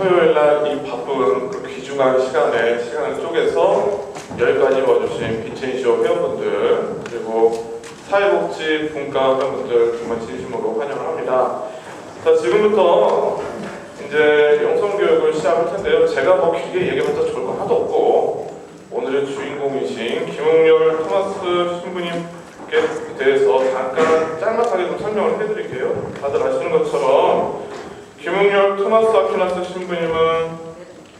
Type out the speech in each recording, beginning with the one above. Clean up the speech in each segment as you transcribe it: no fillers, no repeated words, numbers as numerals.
토요일 날 이 바쁜 그 귀중한 시간을 쪼개서 여기까지 와주신 비첸시오 회원분들 그리고 사회복지 분과 회원분들 정말 진심으로 환영을 합니다. 자, 지금부터 이제 영성교육을 시작할 텐데요. 제가 뭐 길게 얘기해봤자 좋을 건 하나도 없고 오늘의 주인공이신 김웅렬 토마스 신부님께 대해서 잠깐 짤막하게 좀 설명을 해드릴게요. 다들 아시는 것처럼 김웅렬 토마스 아퀴나스 신부님은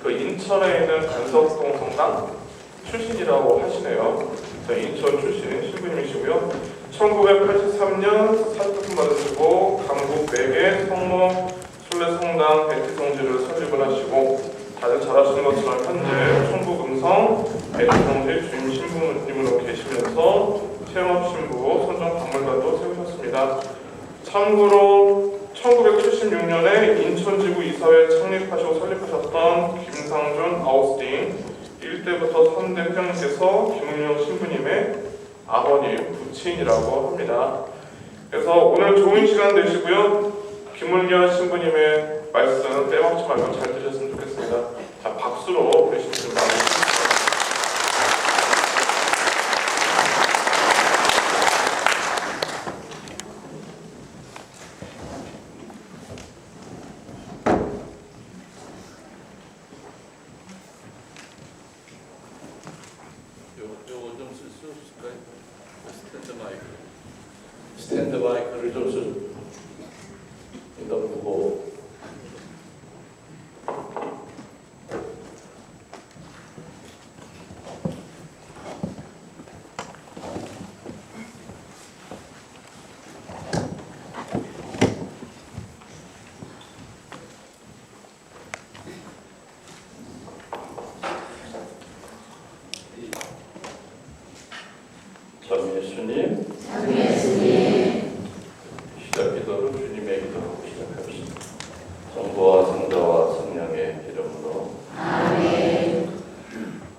그 인천에 있는 간석동 성당 출신이라고 하시네요. 인천 출신 신부님이시고요. 1983년 사직품 받으시고 강북 4개 성모 순례성당 백지성지를 설립을 하시고 다들 잘 아시는 것처럼 현재 충북음성 백지성지 주임 신부님으로 계시면서 체험신부 선정박물관도 세우셨습니다. 참고로 1976년에 인천지구 이사회 창립하시고 설립하셨던 김상준 아우스틴 1대부터 3대 회장님께서 김웅렬 신부님의 아버님, 부친이라고 합니다. 그래서 오늘 좋은 시간 되시고요. 김웅렬 신부님의 말씀 빼먹지 말고 잘 들으셨으면 좋겠습니다. 자, 박수로 부르시면 바랍니다. 요거 좀 쓸 수 있을까요? 스탠드 마이크를 좀 쓸. 너무 무거워. 참 예수님, 시작 기도로 주님의 기도하고 시작합시다. 성부와 성자와 성령의 이름으로 아멘.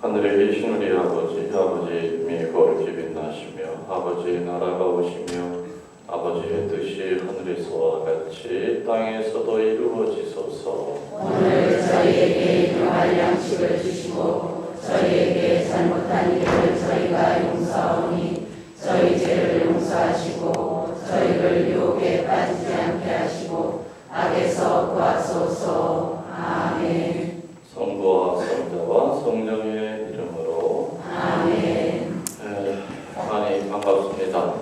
하늘에 계신 우리 아버지, 아버지의 이름이 거룩히 빛나시며 아버지의 나라가 오시며 아버지의 뜻이 하늘에서와 같이 땅에서도 이루어지소서. 오늘 저희에게 일용할 양식을 주시고 저희에게 잘못한 일을 저희가 용서하오니 저희 죄를 용서하시고 저희를 유혹에 빠지지 않게 하시고 악에서 구하소서. 아멘. 성부와 성자와 성령의 이름으로 아멘. 많이 반갑습니다.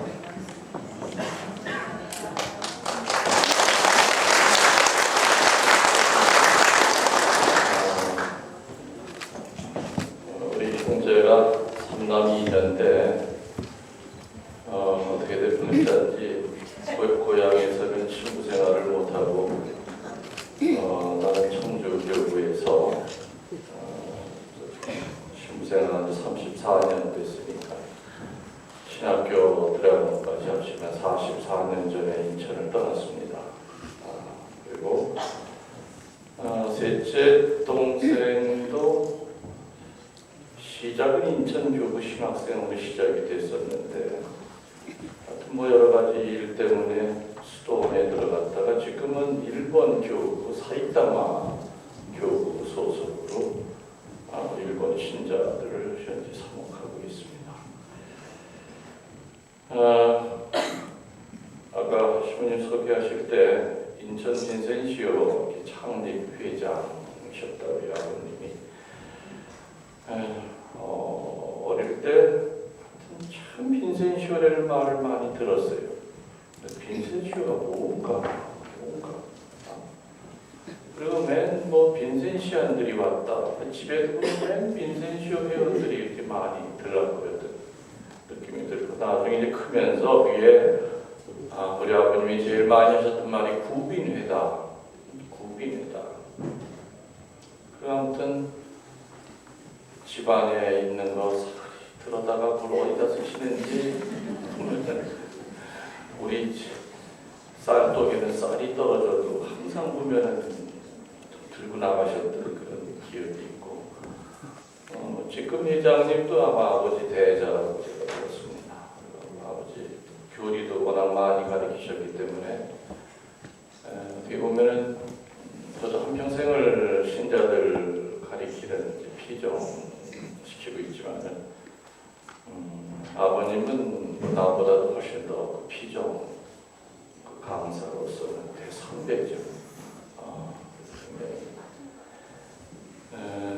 우리 형제가 3남이 있는데 어떻게 된 분인지 고향에서는 친구 생활을 못하고 나는 청주교구에서 친구 생활한 지 34년 됐으니까 신학교 들어가는까지 합치면 44년 전에 인천을 떠났습니다. 그리고 셋째 동생도 시작은 인천교구 신학생으로 시작이 됐었는데 하여튼 뭐 여러 가지 일 때문에 수도원에 들어갔다가 지금은 일본 교구 사이타마 교구 소속으로 일본 신자들을 현재 사목하고 있습니다. 아까 신부님 소개하실 때 인천 빈센시오 창립 회장이셨다고요, 아버님이. 어릴 때 참 빈센시오라는 말을 많이 들었어요. 빈센시오가 뭔가. 그리고 맨 뭐 빈센시안들이 왔다. 집에 보면 맨 빈센시오 회원들이 이렇게 많이 들락거렸던 느낌이 들고 나중에 이제 크면서 위에 우리 아버님이 제일 많이 하셨던 말이 구빈회다. 그 아무튼 집안에 있는 거 들어다가 뭘 어디다 쓰시는지 우리 쌀독에는 쌀이 떨어져도 항상 보면은 들고 나가셨던 그런 기억이 있고 지금 회장님도 아마 아버지 대자라고 제가 들었습니다. 아버지 교리도 워낙 많이 가르치셨기 때문에 어떻게 보면은 저도 한평생을 아버님은 나보다도 훨씬 더 그 피정 그 강사로서는 대선배죠.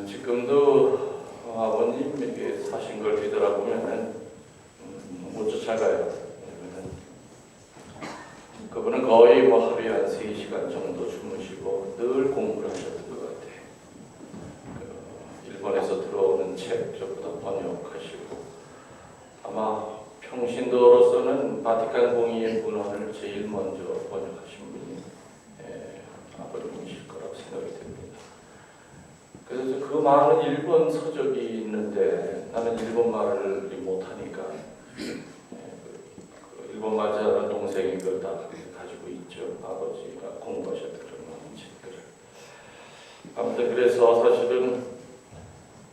지금도 아버님에게 사신 걸 뒤돌아보면은 못 쫓아가요. 그분은 거의 뭐 하루에 한 3시간 정도 주무시고 늘 공부를 하셨던 것 같아요. 일본에서 들어오는 책 전부 다 번역하시고 아마 평신도로서는 바티칸 공의의 문헌을 제일 먼저 번역하신 분이 아버님이실 거라고 생각이 됩니다. 그래서 그 많은 일본 서적이 있는데 나는 일본말을 못하니까 일본말 잘하는 동생이 그걸 다 가지고 있죠. 아버지가 공부하셨던 그런 많은 책들을. 아무튼 그래서 사실은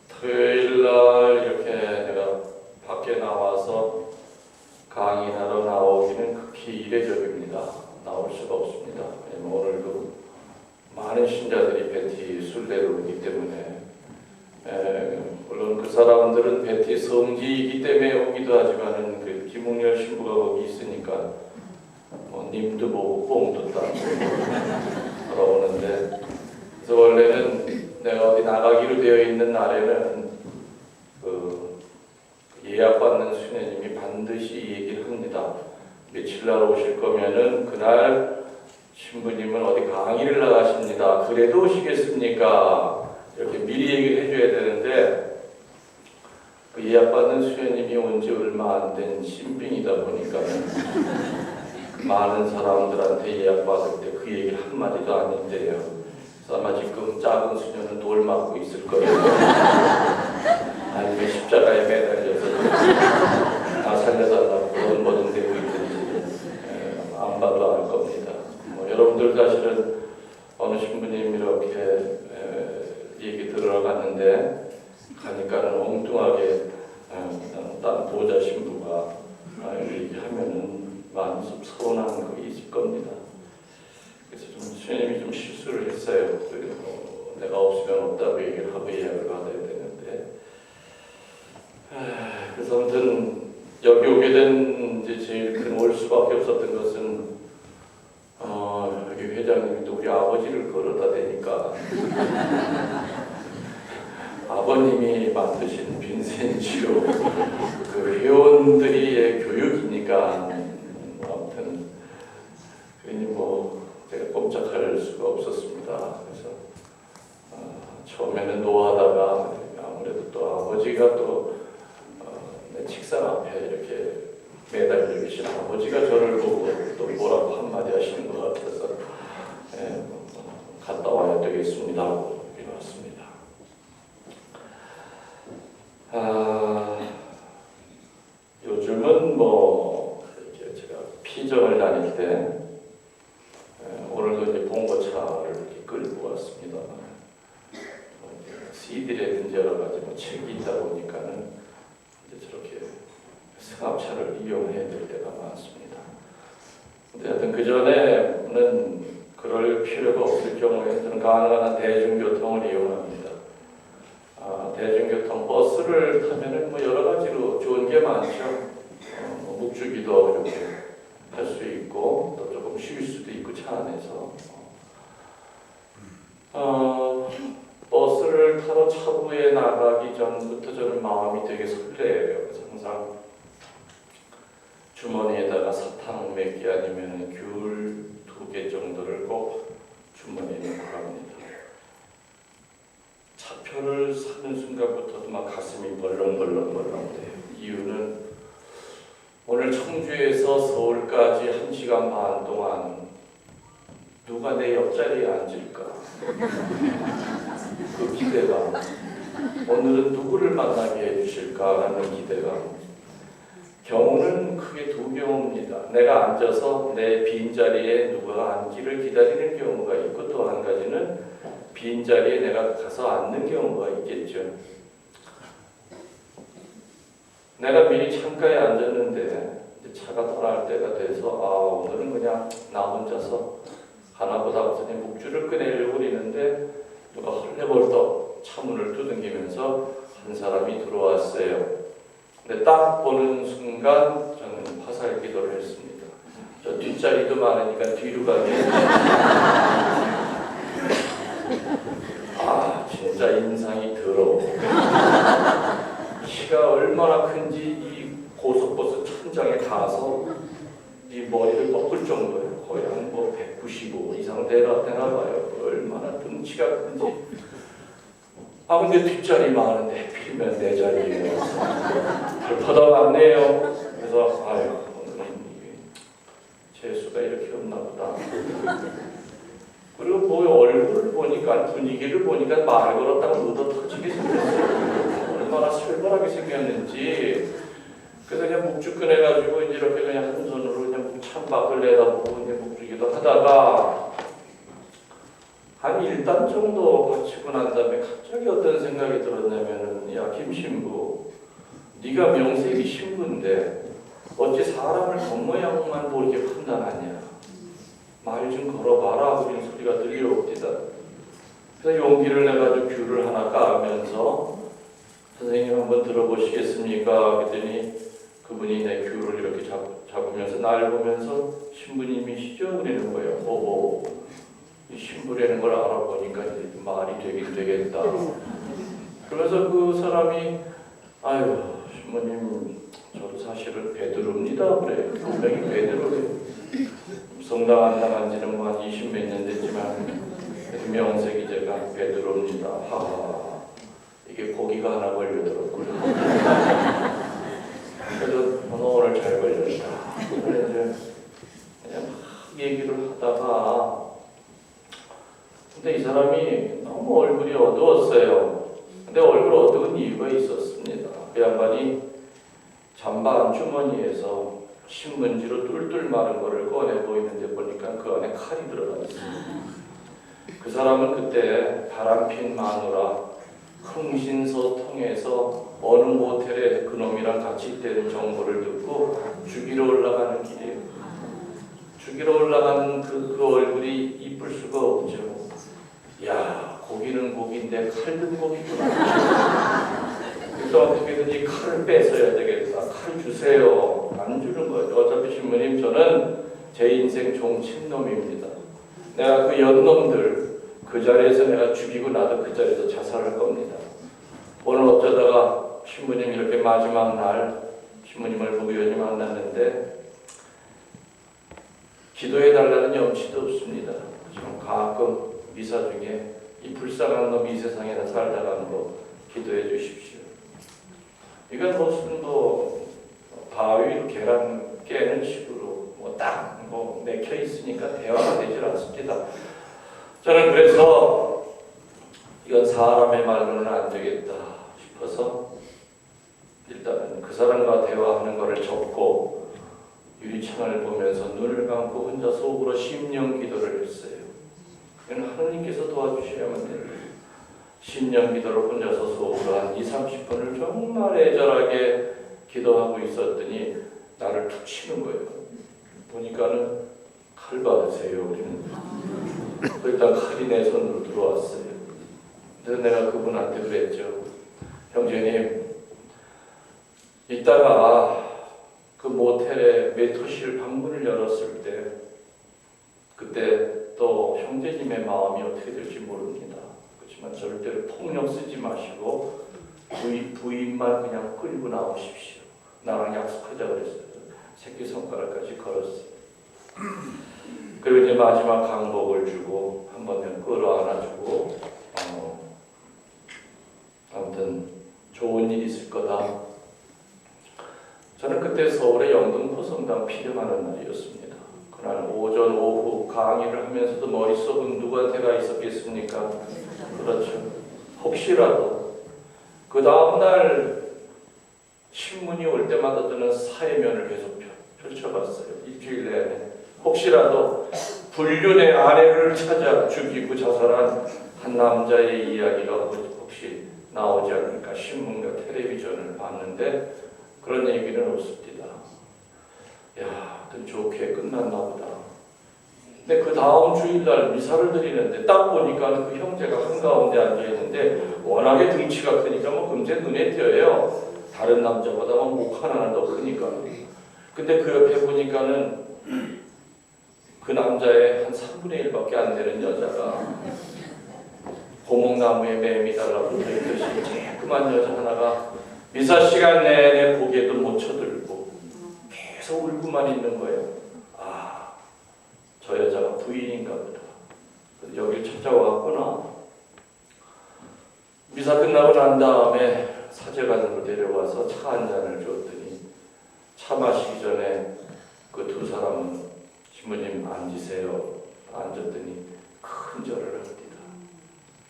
토요일날 이렇게 내가 밖에 나와서 강의하러 나오기는 극히 이례적입니다. 나올 수가 없습니다. 왜냐면 오늘도 많은 신자들이 베티 순례로 오기 때문에 물론 그 사람들은 베티 성지이기 때문에 오기도 하지만은 그 김웅열 신부가 거기 있으니까 뭐 님도 보고 뽕도 따고 돌아오는데 그래서 원래는 내가 어디 나가기로 되어 있는 날에는 그 예약받는 수녀님이 반드시 얘기를 합니다. 며칠 날 오실 거면은 그날 신부님은 어디 강의를 나가십니다. 그래도 오시겠습니까? 이렇게 미리 얘기를 해줘야 되는데 그 예약받는 수녀님이 온 지 얼마 안 된 신빙이다 보니까 많은 사람들한테 예약받을 때 그 얘기를 한마디도 안 했대요. 그래서 아마 지금 작은 수녀는 돌 맞고 있을 거예요. 아니면 십자가에 매달려서 다 살려달라고 뭐든 되고 있든지 안 봐도 알 겁니다. 여러분들 사실은 어느 신부님 이렇게 얘기 들으러 갔는데 가니까는 엉뚱하게 딴 보좌 신부가 얘기하면은 많이 좀 서운한 거 있을 겁니다. 그래서 좀 수녀님이 좀 실수를 했어요. 내가 없으면 없다고 얘기를 하고 예약을 받아야 되는데 그래서 아무튼 여기 오게 된 이제 제일 큰 올 수밖에 없었던 것은 여기 회장님이 또 우리 아버지를 걸어다 대니까 아버님이 만드신 빈센지오 그 회원들의 교육이니까 아무튼 괜히 뭐 제가 꼼짝할 수가 없었습니다. 그래서 처음에는 노하다가 아무래도 또 아버지가 또 내 책상 앞에 이렇게 매달려 계신 아버지가 저를 보고 또 뭐라고 한마디 하시는 것 같아서 갔다 와야 되겠습니다 하고 여기 왔습니다. 요즘은 뭐 이렇게 제가 피정을 다닐 때 오늘도 이제 봉고차를 이렇게 끌고 왔습니다. CD라든지 여러 가지 뭐 책이 있다 보니까는 이제 저렇게 승합차를 이용해야 될 때가 많습니다. 근데 하여튼 그 전에는 그럴 필요가 없을 경우에 저는 가능한 한 대중교통을 이용합니다. 대중교통 버스를 타면은 뭐 여러 가지로 좋은 게 많죠. 묵주기도 이렇게 할 수 있고 또 조금 쉴 수도 있고 차 안에서. 버스를 타러 차부에 나가기 전부터 저는 마음이 되게 설레요. 그래서 항상 주머니에다가 사탕 몇 개 아니면 귤 2개 정도를 꼭 주머니에 넣고 갑니다. 차표를 사는 순간부터도 막 가슴이 벌렁벌렁벌렁돼요. 이유는 오늘 청주에서 서울까지 1시간 반 동안 누가 내 옆자리에 앉을까? 그 기대감. 오늘은 누구를 만나게 해주실까라는 기대감. 경우는 크게 2경우입니다. 내가 앉아서 내 빈자리에 누가 앉기를 기다리는 경우가 있고 또 한 가지는 빈자리에 내가 가서 앉는 경우가 있겠죠. 내가 미리 창가에 앉았는데 이제 차가 떠날 때가 돼서 오늘은 그냥 나 혼자서 하나보다 없으니 묵주를 꺼내려고 그러는데 누가 헐레벌떡 차문을 두들기면서 한 사람이 들어왔어요. 근데 딱 보는 순간 저는 화살 기도를 했습니다. 저 뒷자리도 많으니까 뒤로 가게. 아, 진짜 인상이 더러워. 키가 얼마나 큰지 이 고속버스 천장에 닿아서 이 머리를 꺾을 정도예요. 거의 한 195 이상 되나 봐요. 얼마나 등치가 큰지. 아, 근데 뒷자리 많은데 하필이면 내 자리에 덜퍼더 왔네요. 그래서 아유, 오늘은 재수가 이렇게 없나 보다. 그리고 뭐 얼굴을 보니까, 분위기를 보니까 말 걸었다가 얻어 터지게 생겼어요. 얼마나 살벌하게 생겼는지. 그래서 그냥 묵주 꺼내가지고 이제 이렇게 그냥 한 손으로 그냥 창밖을 내다보고 이제 묵주기도 하다가 한 1단 정도 마치고 난 다음에 갑자기 어떤 생각이 들었냐면은, 야, 김신부, 네가 명색이 신부인데 어찌 사람을 겉모양만 보이게 판단하냐. 말 좀 걸어봐라. 그런 소리가 들려옵니다. 그래서 용기를 내가지고 귤을 하나 까면서 선생님 한번 들어보시겠습니까? 그랬더니 그분이 내 귤을 이렇게 잡으면서 날 보면서 신부님이시죠? 그러는 거예요. 오호, 이 신부라는 걸 알아보니까 이제 말이 되긴 되겠다. 그러면서 그 사람이 아유, 신부님 저도 사실은 베드로입니다. 그래. 분명히 베드로예요. 성당 안 나간 지는 뭐 한 20몇 년 됐지만 명색이 제가 베드로입니다. 하하, 이게 고기가 하나 걸려들었고요. 그래도 오늘 잘 걸렸다. 그래서 그냥 막 얘기를 하다가, 근데 이 사람이 너무 얼굴이 어두웠어요. 근데 얼굴 어두운 이유가 있었습니다. 그 양반이 잠바 주머니에서 신문지로 뚫뚫 마른 거를 꺼내 보이는데 보니까 그 안에 칼이 들어가 있습니다. 그 사람은 그때 바람핀 마누라 흥신소 통해서 어느 모텔에 그놈이랑 같이 있다는 정보를 듣고 죽이러 올라가는 길이에요. 죽이러 올라가는 그 얼굴이 이쁠 수가 없죠. 야, 고기는 고기인데 칼든 고기구나. 그래서 어떻게든지 칼을 뺏어야 되겠다. 칼 주세요. 안 주는 거죠. 어차피 신부님, 저는 제 인생 종친놈입니다. 내가 그 연놈들 그 자리에서 내가 죽이고 나도 그 자리에서 자살할 겁니다. 오늘 어쩌다가 신부님 이렇게 마지막 날 신부님을 우연히 만났는데 기도해달라는 염치도 없습니다. 지금 가끔 미사 중에 이 불쌍한 놈이 이 세상에서 살다가는 거 기도해 주십시오. 이건 무슨 바위로 계란 깨는 식으로 딱 맥혀 있으니까 대화가 되질 않습니다. 저는 그래서 이건 사람의 말로는 안 되겠다 싶어서 일단은 그 사람과 대화하는 것을 접고 유리창을 보면서 눈을 감고 혼자 속으로 심령 기도를 했어요. 이건 하느님께서 도와주셔야만 됩니다. 심령 기도를 혼자서 속으로 한 20-30분을 정말 애절하게 기도하고 있었더니 나를 툭 치는 거예요. 보니까는 칼 받으세요. 우리는. 일단 칼이 내 손으로 들어왔어요. 그래서 내가 그분한테 그랬죠. 형제님, 이따가 그 모텔에 메토실 방문을 열었을 때 그때 또 형제님의 마음이 어떻게 될지 모릅니다. 그렇지만 절대로 폭력 쓰지 마시고 부인만 그냥 끌고 나오십시오. 나랑 약속하자 그랬어요. 새끼손가락까지 걸었어요. 그리고 이제 마지막 강복을 주고 한 번 끌어안아주고 아무튼 좋은 일 있을 거다. 저는 그때 서울의 영등포성당 피령하는 날이었습니다. 그날 오전 오후 강의를 하면서도 머릿속은 누구한테 가 있었겠습니까? 그렇죠. 혹시라도 그 다음날 신문이 올 때마다 저는 사회면을 계속 펼쳐봤어요. 일주일 내내. 혹시라도 불륜의 아내를 찾아 죽이고 자살한 한 남자의 이야기가 혹시 나오지 않을까 신문과 텔레비전을 봤는데 그런 얘기는 없습니다. 야, 좀 좋게 끝났나 보다. 근데 그 다음 주일날 미사를 드리는데 딱 보니까 그 형제가 한가운데 앉아있는데 워낙에 등치가 크니까 금세 눈에 띄어요. 다른 남자보다 목 하나는 더 크니까. 근데 그 옆에 보니까는 그 남자의 한 3분의 1밖에 안 되는 여자가 고목나무에 뱀이 달라붙어 있듯이 쬐끄만 여자 하나가 미사 시간 내내 고개도 못 쳐들고 계속 울고만 있는 거예요. 아, 저 여자가 부인인가 보다. 여길 찾아왔구나. 미사 끝나고 난 다음에 사제관으로 데려와서 차 한 잔을 줬더니 차 마시기 전에 그 두 사람은 신부님 앉으세요. 앉았더니 큰 절을 합니다.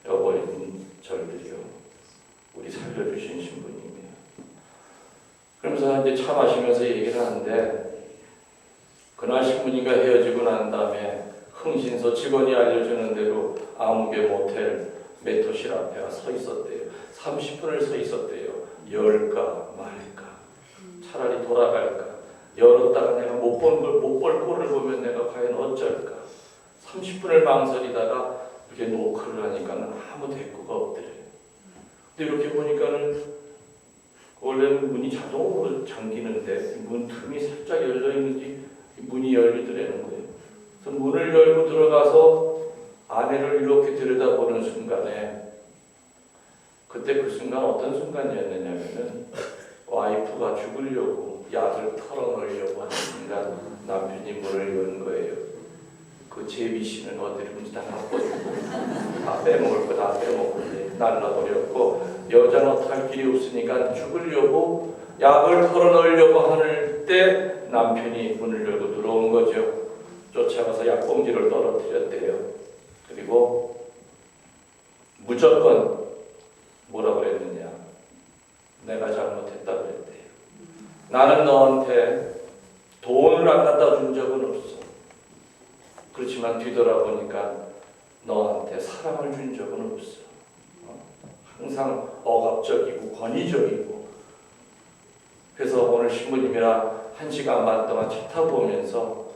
여보인 절들이요. 우리 살려주신 신부님이에요. 그러면서 이제 차 마시면서 얘기를 하는데 그날 신부님과 헤어지고 난 다음에 흥신소 직원이 알려주는 대로 아무개 모텔 메토실 앞에 서 있었대요. 30분을 서 있었대요. 열까 말까. 차라리 돌아갈까. 열었다가 내가 못 볼 꼴을 보면 내가 과연 어쩔까. 30분을 망설이다가 이렇게 노크를 하니까는 아무 대꾸가 없더래요. 근데 이렇게 보니까는 원래는 문이 자동으로 잠기는데 문 틈이 살짝 열려 있는지 문이 열리더라는 거예요. 그래서 문을 열고 들어가서 아내를 이렇게 들여다보는 순간에 그때 그 순간 어떤 순간이었느냐면은 와이프가 죽으려고 약을 털어놓으려고 하는 순간 남편이 문을 연 거예요. 그 제비씨는 어디든지 다 바꿔주고 다 빼먹을 거 다 빼먹고 날라버렸고 여자는 어떡할 길이 없으니까 죽으려고 약을 털어놓으려고 하는 때 남편이 문을 열고 들어온 거죠. 쫓아가서 약봉지를 떨어뜨렸대요. 그리고 무조건 뭐라 그랬느냐. 내가 잘못했다 그랬대요. 나는 너한테 돈을 안 갖다 준 적은 없어. 그렇지만 뒤돌아보니까 너한테 사랑을 준 적은 없어. 항상 억압적이고 권위적이고. 그래서 오늘 신부님이랑 1시간 반 동안 차 타고 오면서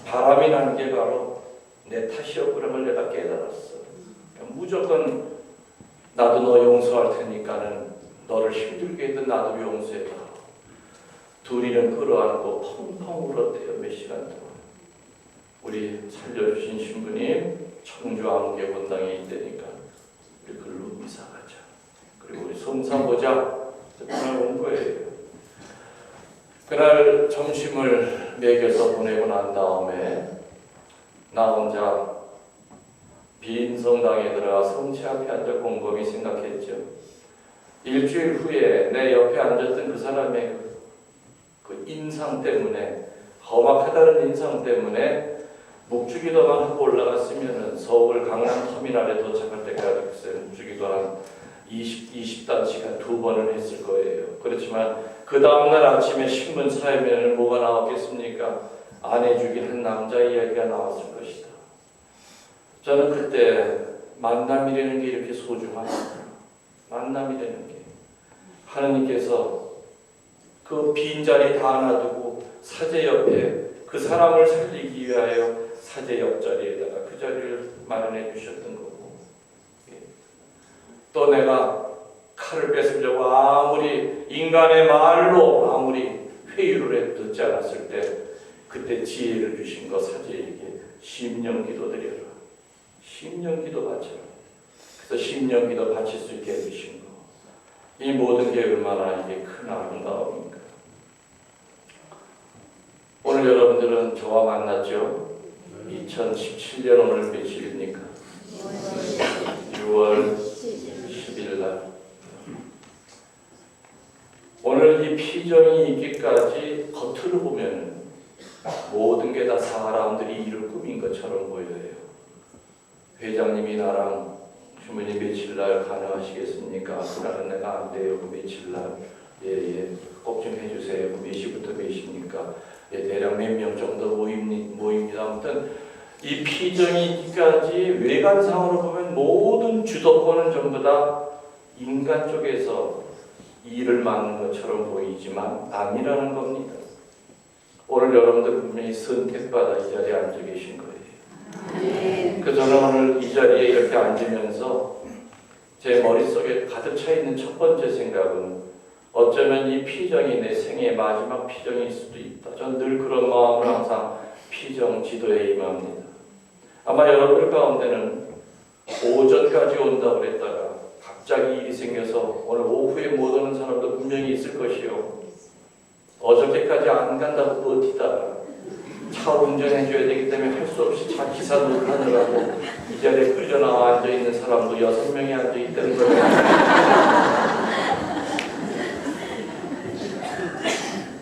바람이 나는 게 바로 내 탓이었구나 걸 내가 깨달았어. 무조건 나도 너 용서할 테니까는 너를 힘들게 했던 나도 용서해봐. 둘이는 끌어안고 펑펑 울었대요. 몇 시간 동안. 우리 살려주신 신부님 청주 아무개 본당에 있다니까 우리 글로 미사 가자. 그리고 우리 성사 보자. 그날 온 거예요. 그날 점심을 먹여서 보내고 난 다음에 나 혼자 빈 성당에 들어가 성체 앞에 앉아 곰곰이 생각했죠. 일주일 후에 내 옆에 앉았던 그 사람의 그 인상 때문에, 험악하다는 인상 때문에 묵주기도만 하고 올라갔으면 서울 강남터미널에 도착할 때까지 묵주기도 한 20단시간 2번을 했을 거예요. 그렇지만 그 다음날 아침에 신문 사회면에는 뭐가 나왔겠습니까? 아내 죽인 한 남자 이야기가 나왔을 것이다. 저는 그때 만남이라는 게 이렇게 소중합니다. 만남이라는 게 하느님께서 그 빈자리 다 놔두고 사제 옆에 그 사람을 살리기 위하여 사제 옆자리에다가 그 자리를 마련해 주셨던 거고, 또 내가 칼을 뺏으려고 아무리 인간의 말로 아무리 회유를 듣지 않았을 때 그때 지혜를 주신 거 사제에게 심령기도 드려라. 심령기도 바쳐라. 그래서 심령기도 바칠 수 있게 해주신 거. 이 모든 게 얼마나 이게 큰 아름다움인가. 오늘 여러분들은 저와 만났죠. 2017년 오늘 며칠입니까? 6월 10일 날. 오늘 이 피정이 있기까지 겉으로 보면 모든 게 다 사람들이 이룰 꿈인 것처럼 보여요. 회장님이 나랑 주문이 며칠 날 가능하시겠습니까? 그날은 내가 안 돼요. 그 며칠 날. 예, 꼭 좀 해주세요. 몇 시부터 몇 시입니까? 예, 대략 몇 명 정도 모입니다. 아무튼 이 피정이 있기까지 외관상으로 보면 모든 주도권은 전부 다 인간 쪽에서 일을 맡는 것처럼 보이지만 아니라는 겁니다. 오늘 여러분들 분명히 선택받아 이 자리에 앉아 계신 거예요. 그래서 저는 오늘 이 자리에 이렇게 앉으면서 제 머릿속에 가득 차 있는 첫 번째 생각은 어쩌면 이 피정이 내 생의 마지막 피정일 수도 있다. 전 늘 그런 마음을 항상 피정 지도에 임합니다. 아마 여러분들 가운데는 오전까지 온다고 그랬다가 갑자기 일이 생겨서 오늘 오후에 못 오는 사람도 분명히 있을 것이요. 어저께까지 안 간다고 버티다가 차 운전해줘야 되기 때문에 할 수 없이 차 기사 노릇하느라고 이 자리에 끌려 나와 앉아있는 사람도 6명이 앉아있다는 거예요.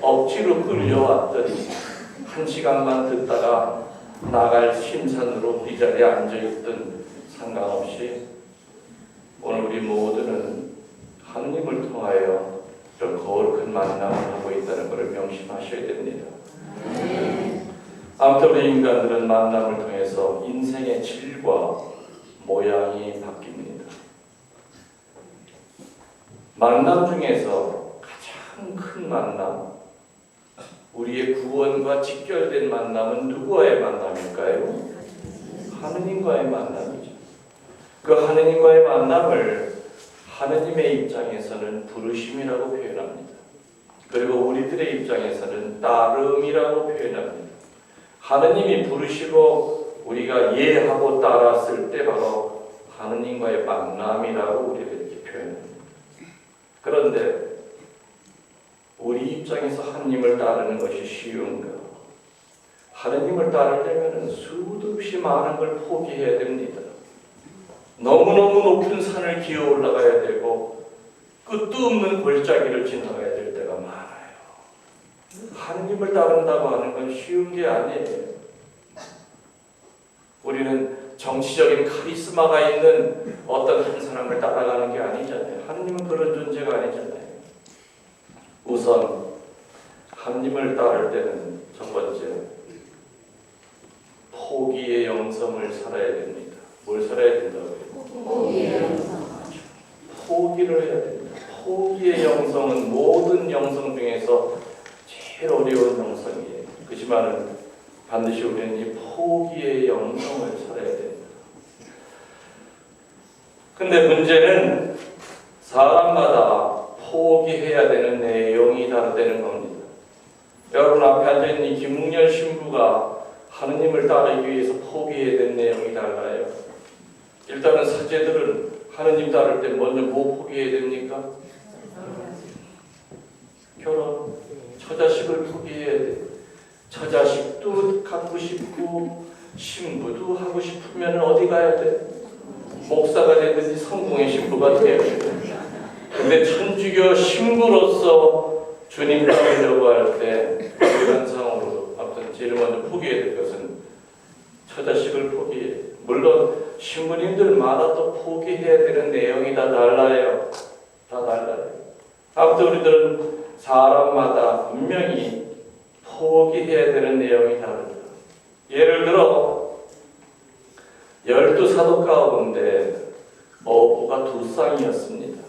억지로 끌려왔더니 1시간만 듣다가 나갈 심산으로 이 자리에 앉아있던 상관없이 오늘 우리 모두는 하느님을 통하여 이런 거룩한 만남을 하고 있다는 것을 명심하셔야 됩니다. 아무튼 우리 인간들은 만남을 통해서 인생의 질과 모양이 바뀝니다. 만남 중에서 가장 큰 만남, 우리의 구원과 직결된 만남은 누구와의 만남일까요? 하느님과의 만남이죠. 그 하느님과의 만남을 하느님의 입장에서는 부르심이라고 표현합니다. 그리고 우리들의 입장에서는 따름이라고 표현합니다. 하느님이 부르시고 우리가 예하고 따랐을 때 바로 하느님과의 만남이라고 우리가 이렇게 표현합니다. 그런데 우리 입장에서 하느님을 따르는 것이 쉬운가? 하느님을 따르려면 수도 없이 많은 걸 포기해야 됩니다. 너무너무 높은 산을 기어 올라가야 되고 끝도 없는 골짜기를 지나가야 될 때가 많아요. 하느님을 따른다고 하는 건 쉬운 게 아니에요. 우리는 정치적인 카리스마가 있는 어떤 한 사람을 따라가는 게 아니잖아요. 하느님은 그런 존재가 아니잖아요. 우선 하느님을 따를 때는 첫 번째 포기의 영성을 살아야 됩니다. 뭘 살아야 된다고요? 포기의 영성. 포기를 해야 됩니다. 포기의 영성은 모든 영성 중에서 제일 어려운 영성이에요. 그렇지만은 반드시 우리는 이 포기의 영성을 살아야 됩니다. 근데 문제는 사람마다 포기해야 되는 내용이 다르다는 겁니다. 여러분 앞에 앉아있는 이 김웅열 신부가 하느님을 따르기 위해서 포기해야 되는 내용이 달라요. 일단은 사제들은 하느님 따를 때 먼저 뭐 포기해야 됩니까? 결혼, 처자식을 포기해야 돼. 처자식도 갖고 싶고 신부도 하고 싶으면 어디 가야 돼? 목사가 되든지 성공의 신부가 돼야 돼. 근데 천주교 신부로서 주님 따르려고 할 때 일반상으로 아무튼 제일 먼저 포기해야 될 것은 처자식을 포기해. 물론 신부님들마다 또 포기해야 되는 내용이 다 달라요. 다 달라요. 아무튼 우리들은 사람마다 분명히 포기해야 되는 내용이 다르다. 예를 들어 12사도 가운데 어부가 2쌍이었습니다.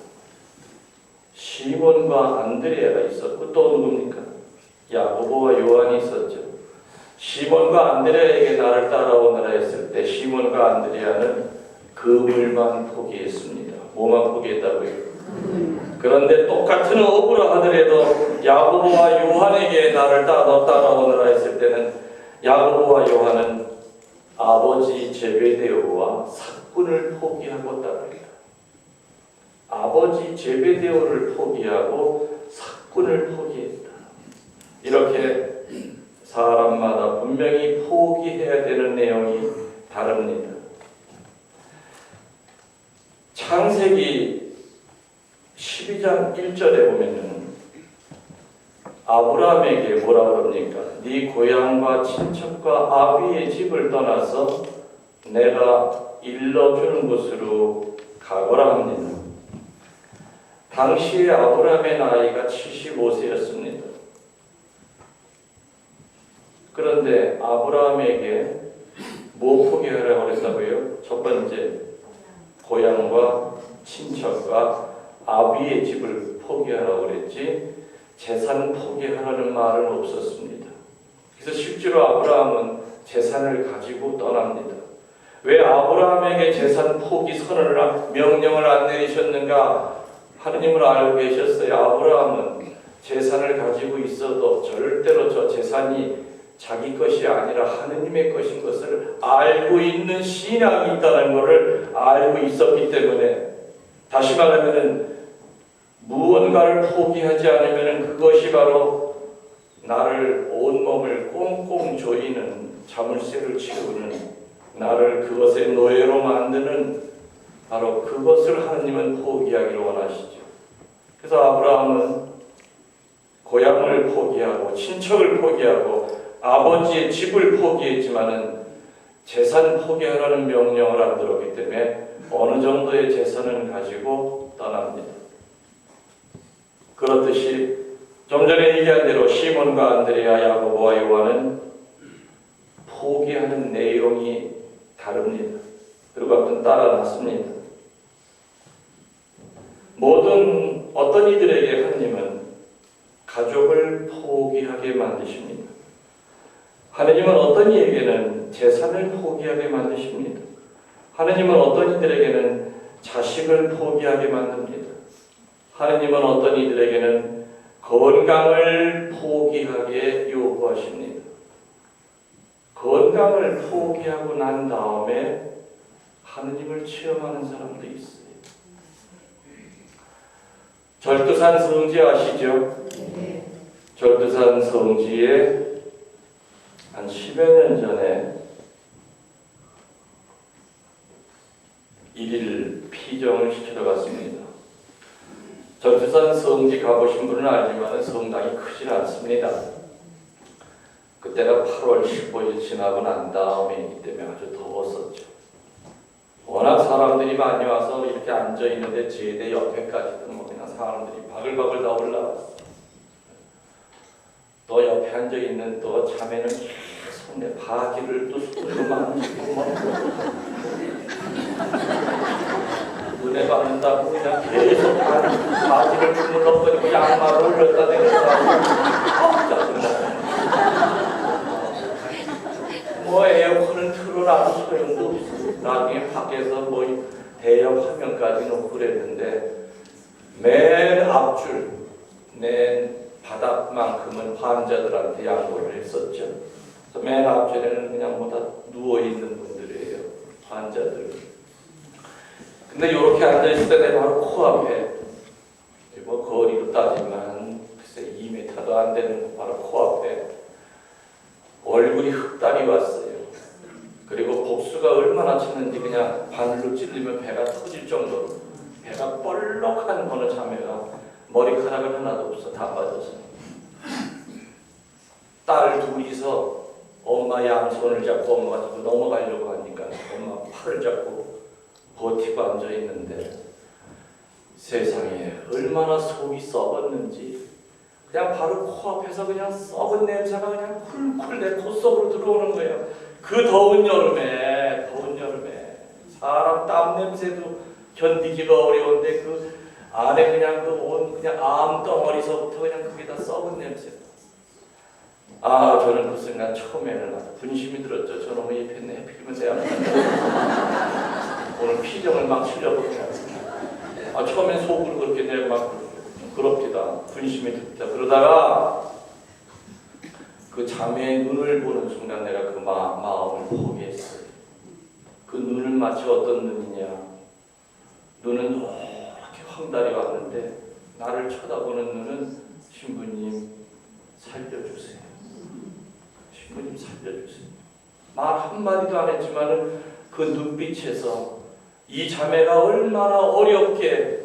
시몬과 안드레아가 있었고 또 누굽니까? 야고보와 요한이 있었죠. 시몬과 안드레아에게 나를 따라오너라 했을 때 시몬과 안드레아는 그물만 포기했습니다. 뭐만 포기했다고요? 그런데 똑같은 어부라 하더라도 야고보와 요한에게 나를 따라오너라 했을 때는 야고보와 요한은 아버지 제베데오와 삭군을 포기하고 따릅니다. 아버지 제베데오를 포기하고 삭군을 포기했다. 이렇게 사람마다 분명히 포기해야 되는 내용이 다릅니다. 창세기 12장 1절에 보면은 아브라함에게 뭐라고 합니까? 네 고향과 친척과 아비의 집을 떠나서 내가 일러주는 곳으로 가거라 합니다. 당시에 아브라함의 나이가 75세였습니다. 그런데 아브라함에게 뭐 포기하라고 했다고요? 첫 번째, 고향과 친척과 아비의 집을 포기하라고 그랬지 재산 포기하라는 말은 없었습니다. 그래서 실제로 아브라함은 재산을 가지고 떠납니다. 왜 아브라함에게 재산 포기 선언을 명령을 안 내리셨는가 하느님을 알고 계셨어요. 아브라함은 재산을 가지고 있어도 절대로 저 재산이 자기 것이 아니라 하느님의 것인 것을 알고 있는 신앙이 있다는 것을 알고 있었기 때문에, 다시 말하면 무언가를 포기하지 않으면 그것이 바로 나를 온몸을 꽁꽁 조이는 자물쇠를 채우는, 나를 그것의 노예로 만드는 바로 그것을 하느님은 포기하기를 원하시죠. 그래서 아브라함은 고향을 포기하고 친척을 포기하고 아버지의 집을 포기했지만은 재산 포기하라는 명령을 안 들었기 때문에 어느 정도의 재산은 가지고 떠납니다. 그렇듯이 좀 전에 얘기한 대로 시몬과 안드레아, 야고보와 요한은 포기하는 내용이 다릅니다. 그리고 따라 났습니다. 모든 어떤 이들에게 하느님은 가족을 포기하게 만드십니다. 하느님은 어떤 이에게는 재산을 포기하게 만드십니다. 하느님은 어떤 이들에게는 자식을 포기하게 만듭니다. 하느님은 어떤 이들에게는 건강을 포기하게 요구하십니다. 건강을 포기하고 난 다음에 하느님을 체험하는 사람도 있어요. 절두산 성지 아시죠? 네. 절두산 성지에 한 10여 년 전에 1일 피정을 시키러 갔습니다. 절두산 성지 가보신 분은 알지만 성당이 크지 않습니다. 그때가 8월 15일 지나고 난 다음이기 때문에 아주 더웠었죠. 워낙 사람들이 많이 와서 이렇게 앉아있는데 제대 옆에까지도 뭐 그냥 사람들이 바글바글 다 올라왔어. 또 옆에 앉아있는 또 자매는 계속 내 바지를 또 손으로 만지고 막 눈에 받는다고 그냥 계속 바지를 주물럭거리고 양말을 올렸다 내렸다 짜증나. 뭐 에어컨을 틀어놔도 소용도 없어. 나중에 밖에서 뭐 대형 화면까지 놓고 그랬는데 맨 앞줄, 맨 바닥만큼은 환자들한테 양보를 했었죠. 그래서 맨 앞줄에는 그냥 뭐 다 누워있는 분들이에요. 환자들. 근데 이렇게 앉아있을 때 내 바로 코앞에, 뭐 거리로 따지면 글쎄 2m도 안 되는 바로 코앞에 얼굴이 흑달이 왔어요. 그리고 복수가 얼마나 쳤는지 그냥 바늘로 찔리면 배가 터질 정도로 배가 뻘럭한 어느 자매가 머리카락은 하나도 없어. 다 빠져서. 딸 둘이서 엄마 양손을 잡고 엄마가 자꾸 넘어가려고 하니까 엄마 팔을 잡고 버티고 앉아있는데 세상에 얼마나 속이 썩었는지 그냥 바로 코앞에서 그냥 썩은 냄새가 그냥 쿨쿨 내 콧속으로 들어오는 거예요. 그 더운 여름에 사람 땀 냄새도 견디기가 어려운데 그 안에 그냥 그 온 그냥 암덩어리서부터 그냥 그게 다 썩은 냄새. 아, 저는 그 순간 처음에는 아주 분심이 들었죠. 저놈의 입혔네. 해필이면 내 앞에 오늘 피정을 막 치려고 그냥. 아, 처음엔 속으로 그렇게 내 막 그럽디다. 분심이 듭니다. 그러다가 그 자매의 눈을 보는 순간 내가 그 마음을 포기했어요. 그 눈은 마치 어떤 눈이냐. 눈은 이렇게 황달이 왔는데 나를 쳐다보는 눈은 신부님 살려주세요. 신부님 살려주세요. 말 한마디도 안 했지만은 그 눈빛에서 이 자매가 얼마나 어렵게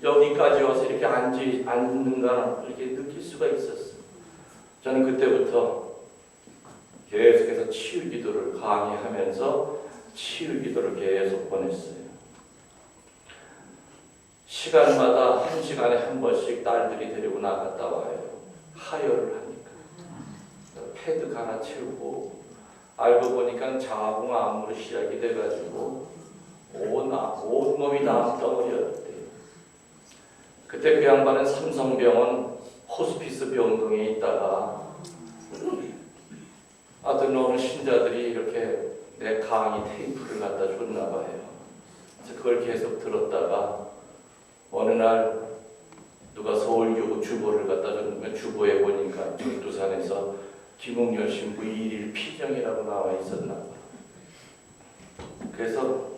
여기까지 와서 이렇게 앉는가 이렇게 느낄 수가 있었어요. 저는 그때부터 계속해서 치유 기도를 강의하면서 치유 기도를 계속 보냈어요. 시간마다 1시간에 한 번씩 딸들이 데리고 나갔다 와요. 하혈을 하니까. 패드 하나 채우고 알고 보니까 자궁암으로 시작이 돼가지고 온몸이 다 덩어리였대요. 그때 그 양반은 삼성병원 호스피스 병동에 있다가 어떤 어느 신자들이 이렇게 내 강의 테이프를 갖다 줬나 봐요. 그래서 그걸 계속 들었다가 어느 날 누가 서울교구 주보를 갖다 줬는데 주보에 보니까 절두산에서 김웅열 신부 일일 피정이라고 나와 있었나 봐. 그래서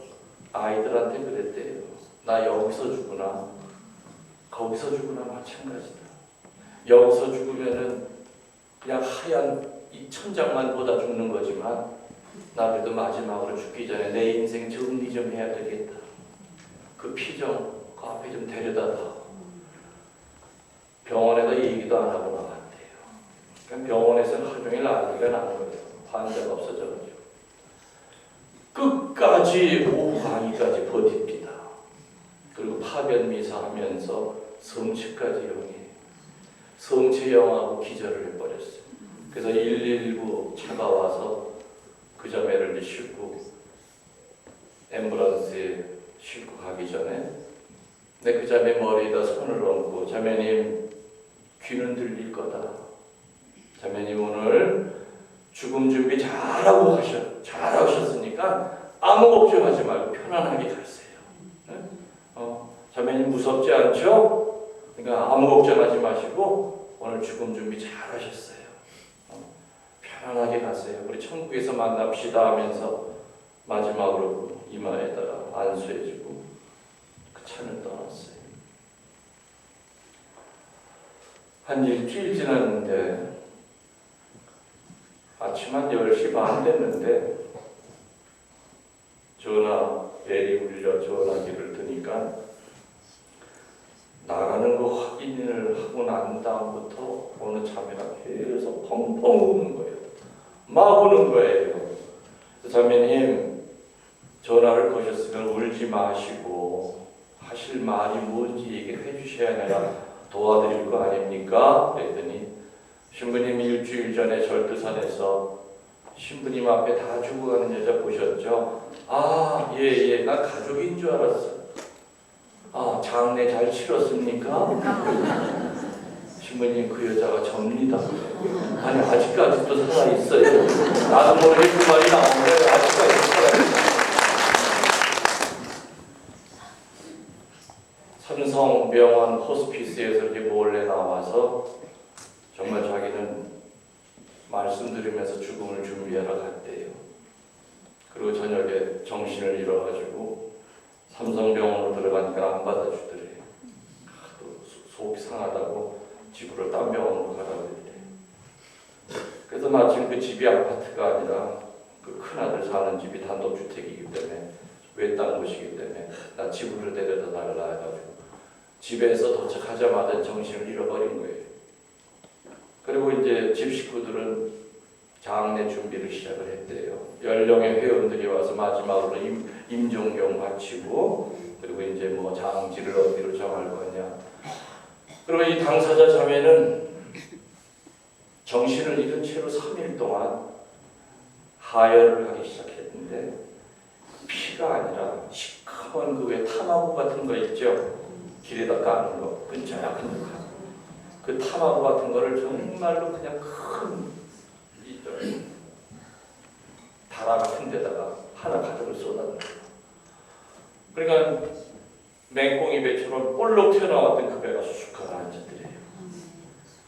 아이들한테 그랬대요. 나 여기서 죽으나 거기서 죽으나 마찬가지다. 여기서 죽으면은 그냥 하얀 이 천장만 보다 죽는 거지만 나 그래도 마지막으로 죽기 전에 내 인생 정리 좀 해야 되겠다. 그 피정 그 앞에 좀 데려다 다. 병원에다 얘기도 안 하고 나갔대요. 그러니까 병원에서는 하루 종일 난리가 나는 거예요. 환자가 없어져가지고. 끝까지 오후 강의까지 버팁니다. 그리고 파변 미사 하면서 성취까지 영해. 성취 영하고 기절을 해버렸어요. 그래서 119 차가 와서 그 자매를 싣고 앰뷸런스에 싣고 가기 전에 그 자매 머리에다 손을 얹고 자매님 귀는 들릴 거다. 자매님 오늘 죽음 준비 잘하고 하셨으니까 아무 걱정하지 말고 편안하게 가세요. 네? 자매님 무섭지 않죠? 그러니까 아무 걱정하지 마시고 오늘 죽음 준비 잘하셨어요. 편안하게 가세요. 우리 천국에서 만납시다 하면서 마지막으로 이마에다가 안수해주고 그 차를 떠났어요. 한 일주일 지났는데 아침 한 10시 반 됐는데 전화 벨이 울려 전화기를 드니까 나가는 거 확인을 하고 난 다음부터 어느 자매가 계속 펑펑 우는 거예요. 막 우는 거예요. 자매님 전화를 거셨으면 울지 마시고 하실 말이 뭔지 얘기해 주셔야 내가 도와드릴 거 아닙니까? 그랬더니 신부님 일주일 전에 절두산에서 신부님 앞에 다 죽어가는 여자 보셨죠? 아, 예, 나 가족인 줄 알았어. 아, 장례 잘 치렀습니까? 신부님 그 여자가 접니다. 아니 아직까지도 살아있어요. 나도 모르게 그 말이 나오는데 아직까지 살아있어요. 삼성병원 호스피스에서 이렇게 몰래 나와서 정말 자기는 말씀 들으면서 죽음을 준비하러 갔대요. 그리고 저녁에 정신을 잃어가지고 삼성병원으로 들어가니까 안 받아주더래요. 속이 상하다고 집으로 딴 병원으로 가라고 그랬대요. 그래서 마침 그 집이 아파트가 아니라 그 큰아들 사는 집이 단독주택이기 때문에 외딴 곳이기 때문에 나 집으로 데려다 달라 해가지고 집에서 도착하자마자 정신을 잃어버린 거예요. 그리고 이제 집 식구들은 장례 준비를 시작을 했대요. 연령의 회원들이 와서 마지막으로 임종경 바치고 그리고 이제 뭐 장지를 어디로 정할 거냐. 그리고 이 당사자 자매는 정신을 잃은 채로 3일 동안 하혈을 하기 시작했는데 피가 아니라 시커먼 그 왜 타마구 같은 거 있죠? 길에다 까는 거, 근처에 큰 거. 그 타마구 같은 거를 정말로 그냥 큰 다라 같은 데다가 하나 가득을 쏟아놓은 거예요. 그러니까 맹꽁이 배처럼 볼록 튀어나왔던 그 배가 쑥 가라앉았더래요.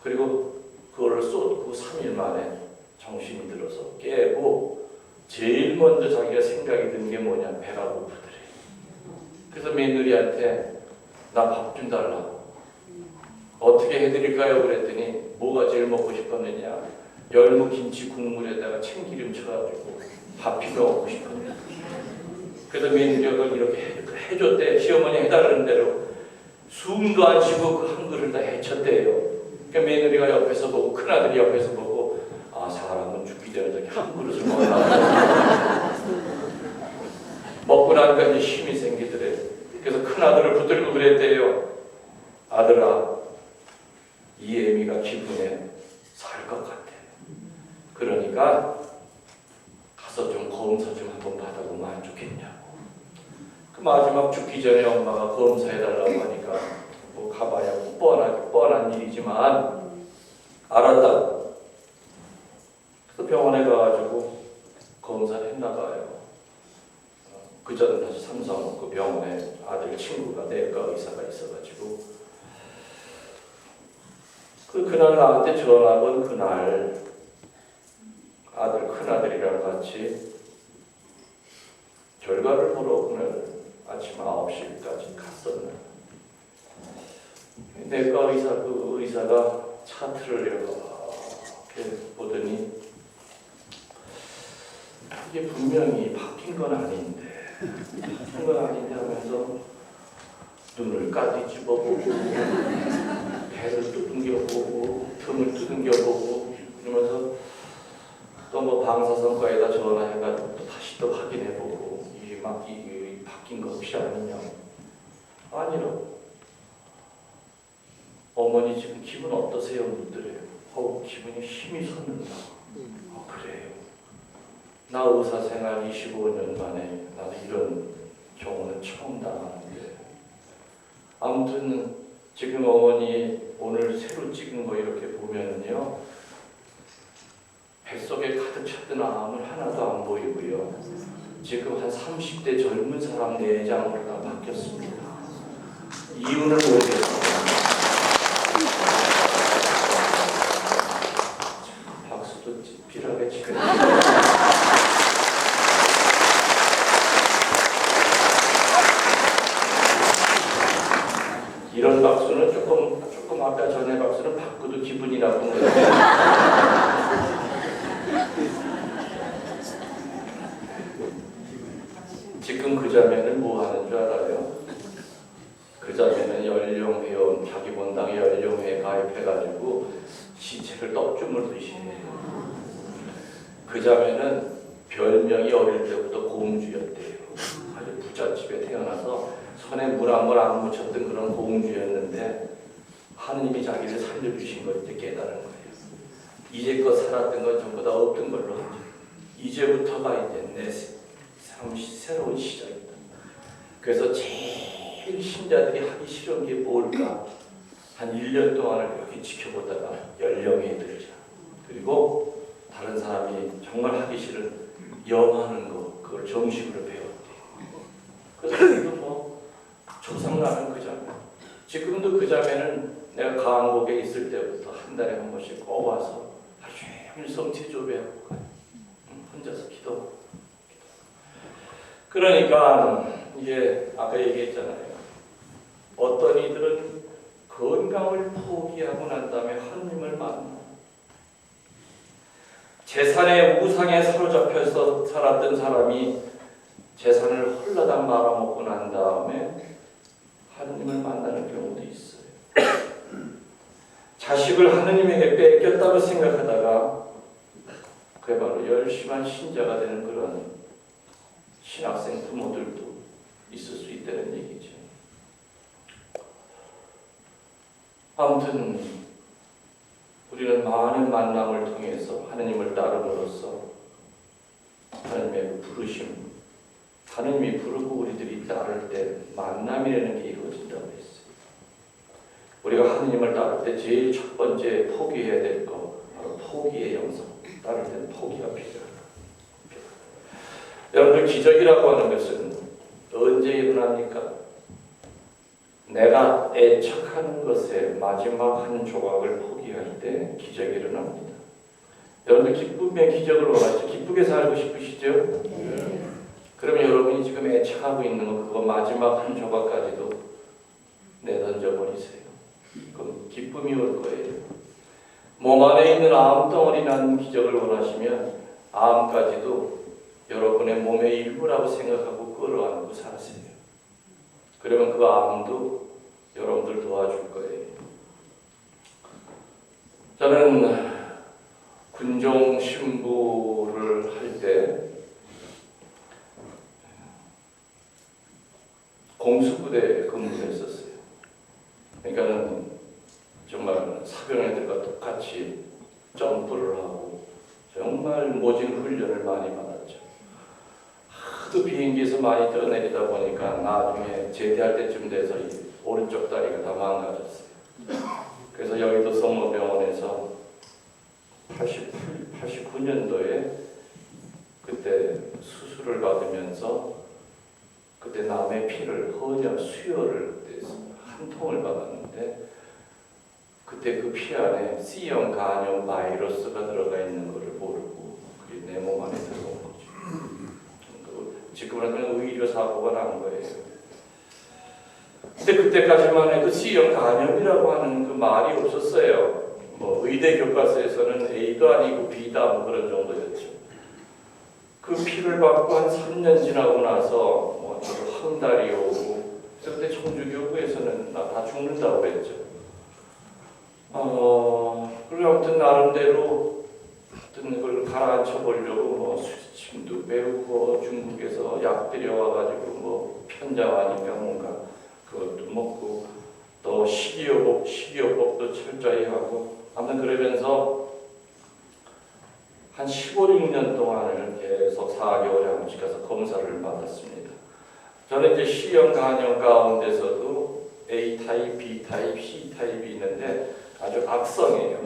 그리고 그거를 쏟고 3일 만에 정신이 들어서 깨고 제일 먼저 자기가 생각이 든 게 뭐냐, 배가 고프더래요. 그래서 며느리한테 나 밥 좀 달라고. 어떻게 해드릴까요? 그랬더니 뭐가 제일 먹고 싶었느냐, 열무 김치 국물에다가 참기름 쳐가지고 밥 비벼 먹고 싶었냐. 그래서 며느리가 이렇게 해줬대. 시어머니 해달라는 대로 숨도 안 쉬고 그 한 그릇 다 해쳤대요. 그러니까 며느리가 옆에서 보고 큰아들이 옆에서 보고 아, 사람은 죽기 전에 저렇게 한 그릇을 먹나. 먹고 나니까 이제 힘이 생기더래. 그래서 큰아들을 붙들고 그랬대요. 아들아, 이 애미가 기분에 살 것 같아. 그러니까 가서 좀 검사 좀 한번 받아보면 안 좋겠냐고. 그 마지막 죽기 전에 엄마가 검사해달라고 하니까 뭐 가봐야 뻔한 일이지만 알았다고. 그래서 병원에 가가지고 검사를 했나봐요. 그 전에 다시 삼성 그 병원에 아들 친구가 내과 의사가 있어가지고 그날 나한테 전화 온 그날 아들 큰아들이랑 같이 결과를 보러 그날 아침 9시까지 갔었나. 내과 그 의사가 차트를 이렇게 보더니 이게 분명히 바뀐 건 아닌데 하면서 눈을 까뒤집어보고 배를 두둥겨보고 틈을 두둥겨보고 그러면서 또 뭐 방사선과에다 전화해가지고 또 다시 또 확인해보고 이게 바뀐 거 혹시 아니냐. 아니라고. 어머니 지금 기분 어떠세요? 묻더래요. 기분이 힘이 솟는다. 그래요. 나 의사생활 25년 만에 나도 이런 경우는 처음 당하는데 아무튼 지금 어머니 오늘 새로 찍은 거 이렇게 보면은요 뱃속에 가득 찼던 암은 하나도 안 보이고요 지금 한 30대 젊은 사람 내장으로 다 바뀌었습니다. 이유는 모르겠습니다. 박수도 찌필하게 치고 이런 박수는 조금 아까 전에 박수는 바꾸도 기분이 나쁜 거예요. 지금 그 자매는 뭐 하는 줄 알아요? 그 자매는 연령회원 자기 본당에 연령회에 가입해가지고 시체를 떡주물듯이 해요. 그 자매는 별명이 어릴 때부터 공주였대요. 아주 부잣집에 태어나서 손에 물 한 번 안 묻혔던 그런 공주였는데 하느님이 자기를 살려주신 걸 이제 깨달은 거예요. 이제껏 살았던 건 전부 다 없던 걸로 하죠. 이제부터가 이제 내 새로운 시작이다. 그래서 제일 신자들이 하기 싫은 게 뭘까? 한 1년 동안을 이렇게 지켜보다가 연령에 들자. 그리고 다른 사람이 정말 하기 싫은 염하는 거 그걸 정식으로 배웠대요. 그래서 지금 뭐 초상나는 그 자매. 지금도 그 자매는 내가 강곡에 있을 때부터 한 달에 한 번씩 꼭 와서 하루 종일 성취조배하고 가요. 혼자서 기도. 그러니까 이게 아까 얘기했잖아요. 어떤 이들은 건강을 포기하고 난 다음에 하느님을 만나. 재산의 우상에 사로잡혀서 살았던 사람이 재산을 홀라당 말아먹고 난 다음에 하느님을 만나는 경우도 있어요. 자식을 하느님에게 뺏겼다고 생각하다가 그야말로 열심한 신자가 되는 그런 신학생 부모들도 있을 수 있다는 얘기죠. 아무튼 우리는 많은 만남을 통해서 하느님을 따름으로써 하느님의 그 부르심, 하느님이 부르고 우리들이 따를 때 만남이라는 게 이루어진다고 했어요. 우리가 하느님을 따를 때 제일 첫 번째 포기해야 될 거 바로 포기의 영성. 따를 때는 포기가 필요하다. 여러분들 기적이라고 하는 것은 언제 일어납니까? 내가 애착하는 것의 마지막 한 조각을 포기할 때 기적이 일어납니다. 여러분들 기쁨의 기적을 원하시죠? 기쁘게 살고 싶으시죠? 네. 그러면 여러분이 지금 애착하고 있는 거 그거 마지막 한 조각까지도 내던져 버리세요. 그럼 기쁨이 올 거예요. 몸 안에 있는 암덩어리 난 기적을 원하시면 암까지도 여러분의 몸의 일부라고 생각하고 끌어안고 사세요. 그러면 그 암도 여러분들 도와줄 거예요. 저는 군종 신부를 할 때 공수부대에 근무했었어요. 그러니까는 정말 사병애들과 똑같이 점프를 하고 정말 모진 훈련을 많이 받았죠. 하도 비행기에서 많이 떠내리다 보니까 나중에 제대할 때쯤 돼서 이 오른쪽 다리가 다 망가졌어요. 그래서 여의도 성모병원에서 89년도에 그때 수술을 받으면서 그때 남의 피를 헌혈 수혈을 한 통을 받았는데 그때 그 피 안에 C형 간염 바이러스가 들어가 있는 것을 모르고 그게 내 몸 안에 들어온 거죠. 지금은 의료 사고가 난 거예요. 근데 그때까지만 해도 C형 간염이라고 하는 그 말이 없었어요. 뭐 의대 교과서에서는 A도 아니고 B다 뭐 그런 정도였죠. 그 피를 받고 한 3년 지나고 나서 뭐 한 달이 오고 그래서 그때 청주교구에서는 나 다 죽는다고 그랬죠. 그리고 아무튼 나름대로 어떤 걸 가라앉혀 보려고 뭐 수침도 배우고 중국에서 약 들여와가지고 뭐 편자하니까 뭔가 그것도 먹고 또 식이요법도 철저히 하고 아무튼 그러면서 한 15, 16년 동안을 계속 4개월에 한 번씩 가서 검사를 받았습니다. 저는 이제 C형 간염 가운데서도 A타입, B타입, C타입이 있는데 아주 악성이에요.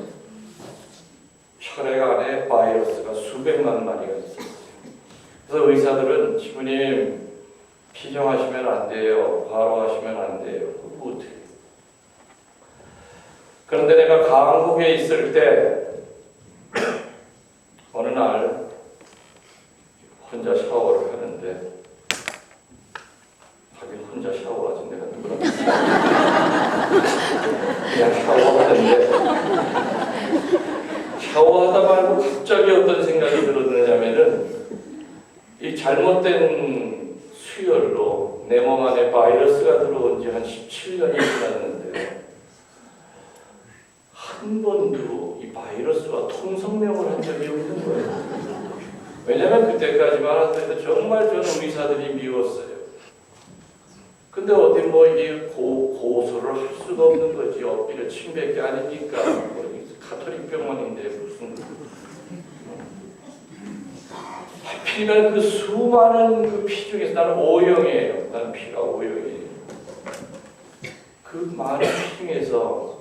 혈액 안에 바이러스가 수백만 마리가 있어요. 그래서 의사들은 지구님 피정하시면 안 돼요. 바로 하시면 안 돼요. 그거 어떻게? 그런데 내가 강국에 있을 때 어느 날 혼자 샤워를 하는데 하긴 혼자 샤워하지 내가 누구랑 그냥 샤워하는데 샤워하다 말고 갑자기 어떤 생각이 들었느냐면은 이 잘못된 수혈로 내 몸 안에 바이러스가 들어온 지 한 17년이 지났는데 한 번도 이 바이러스와 통성명을 한 적이 없는 거예요. 왜냐면 그때까지만 하더라도 정말 저는 의사들이 미웠어요. 근데 어디 뭐 이게 고소를 할 수가 없는 거지. 엎드려 침뱉기 아니니까. 뭐 가톨릭 병원인데 무슨 하필이면 그 수많은 그 피 중에서 나는 O형이에요. 나는 피가 O형이에요. 그 많은 피 중에서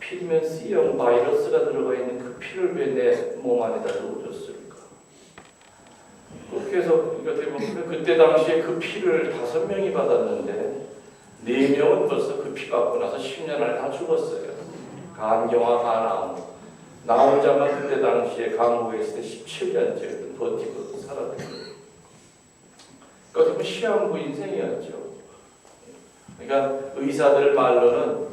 하필이면 C형 바이러스가 들어가 있는 그 피를 왜 내 몸 안에다 넣어줬을까? 그렇게 해서 그때 당시에 그 피를 5명이 받았는데 4명은 벌써 그 피 받고 나서 10년 안에 다 죽었어요. 간경화, 간암. 나 혼자만 그때 당시에 강국에 있을 때 17년째 버티고 살았던 거예요. 그것도 시한부 인생이었죠. 그러니까 의사들 말로는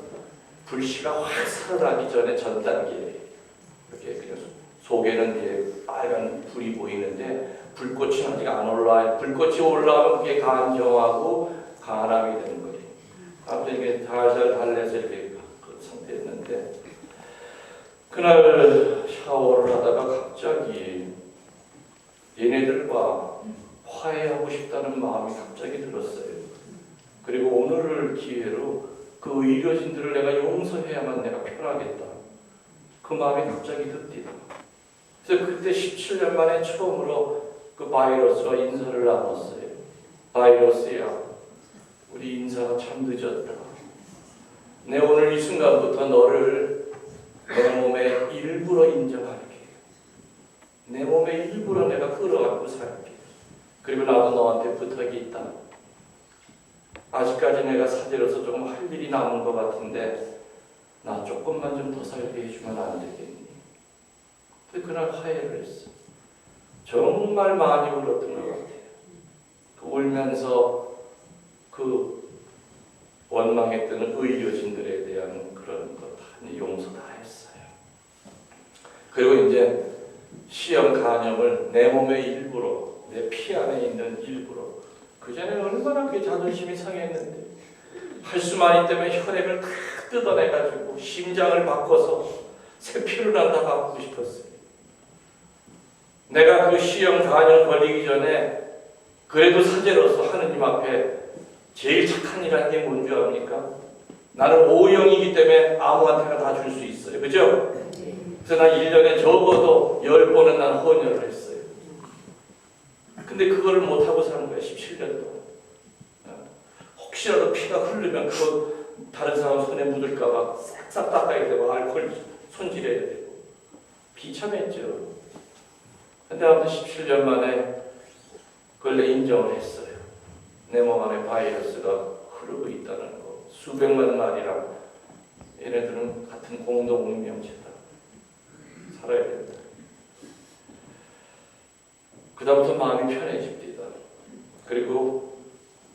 불씨가 확 살아나기 전에 전 단계에 이렇게 그냥 속에는 이제 빨간 불이 보이는데 불꽃이 아직 안 올라와요. 불꽃이 올라오면 그게 간경화하고 간암이 되는 거예요. 아무튼 이게 살살 달래서 이렇게 그 상태였는데 그날 샤워를 하다가 갑자기 얘네들과 화해하고 싶다는 마음이 갑자기 들었어요. 그리고 오늘을 기회로 그 의료진들을 내가 용서해야만 내가 편하겠다. 그 마음이 갑자기 듭니다. 그래서 그때 17년 만에 처음으로 그 바이러스와 인사를 나눴어요. 바이러스야, 우리 인사가 참 늦었다. 내 오늘 이 순간부터 너를 내 몸의 일부로 인정할게. 내 몸의 일부로 내가 끌어안고 살게. 그리고 나도 너한테 부탁이 있다. 아직까지 내가 사제로서 조금 할 일이 남은 것 같은데 나 조금만 좀 더 살게 해주면 안 되겠니? 그날 화해를 했어. 정말 많이 울었던 것 같아요. 울면서 그 원망했던 의료진들에 대한 그런 것 용서 다 했어요. 그리고 이제 C형 간염을 내 몸의 일부로, 내 피 안에 있는 일부로. 그전에는 얼마나 그 자존심이 상했는데 할 수만 있다면 혈액을 다 뜯어내가지고 심장을 바꿔서 새 피를 난다 바꾸고 싶었어요. 내가 그 C형 간염 걸리기 전에 그래도 사제로서 하느님 앞에 제일 착한 일 한 게 뭔지 압니까? 나는 O형이기 때문에 아무한테나 다 줄 수 있어요. 그죠? 그래서 난 1년에 적어도 10번은 난 헌혈을 했어요. 근데 그거를 못하고 사는 거야, 17년 동안. 혹시라도 피가 흐르면 그거 다른 사람 손에 묻을까봐 싹싹 닦아야 되고 알코올 손질해야 되고 비참했죠. 근데 아무튼 17년 만에 그걸 인정을 했어요. 내 몸 안에 바이러스가 흐르고 있다는 거. 수백만 마리랑 얘네들은 같은 공동 운명체다. 살아야 된다. 그다음부터 마음이 편해집니다. 그리고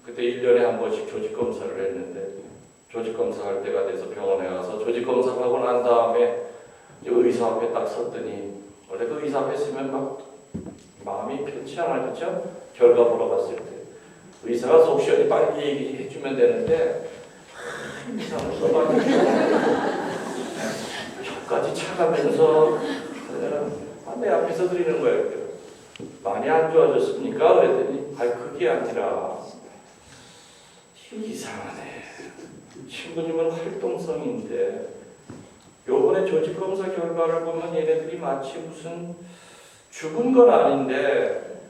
그때 1년에 한 번씩 조직검사를 했는데 조직검사할 때가 돼서 병원에 가서 조직검사하고 난 다음에 의사 앞에 딱 섰더니 원래 그 의사 앞에 서면 막 마음이 편치 않아요. 그렇죠? 결과 보러 갔을 때 의사가 속 시원히 빨리 얘기해 주면 되는데 이상을 써가지고 혀까지 차가면서 내 앞에서 드리는 거예요. 많이 안 좋아졌습니까? 그랬더니 그게 아니라 이상하네. 신부님은 활동성인데 요번에 조직검사 결과를 보면 얘네들이 마치 무슨 죽은 건 아닌데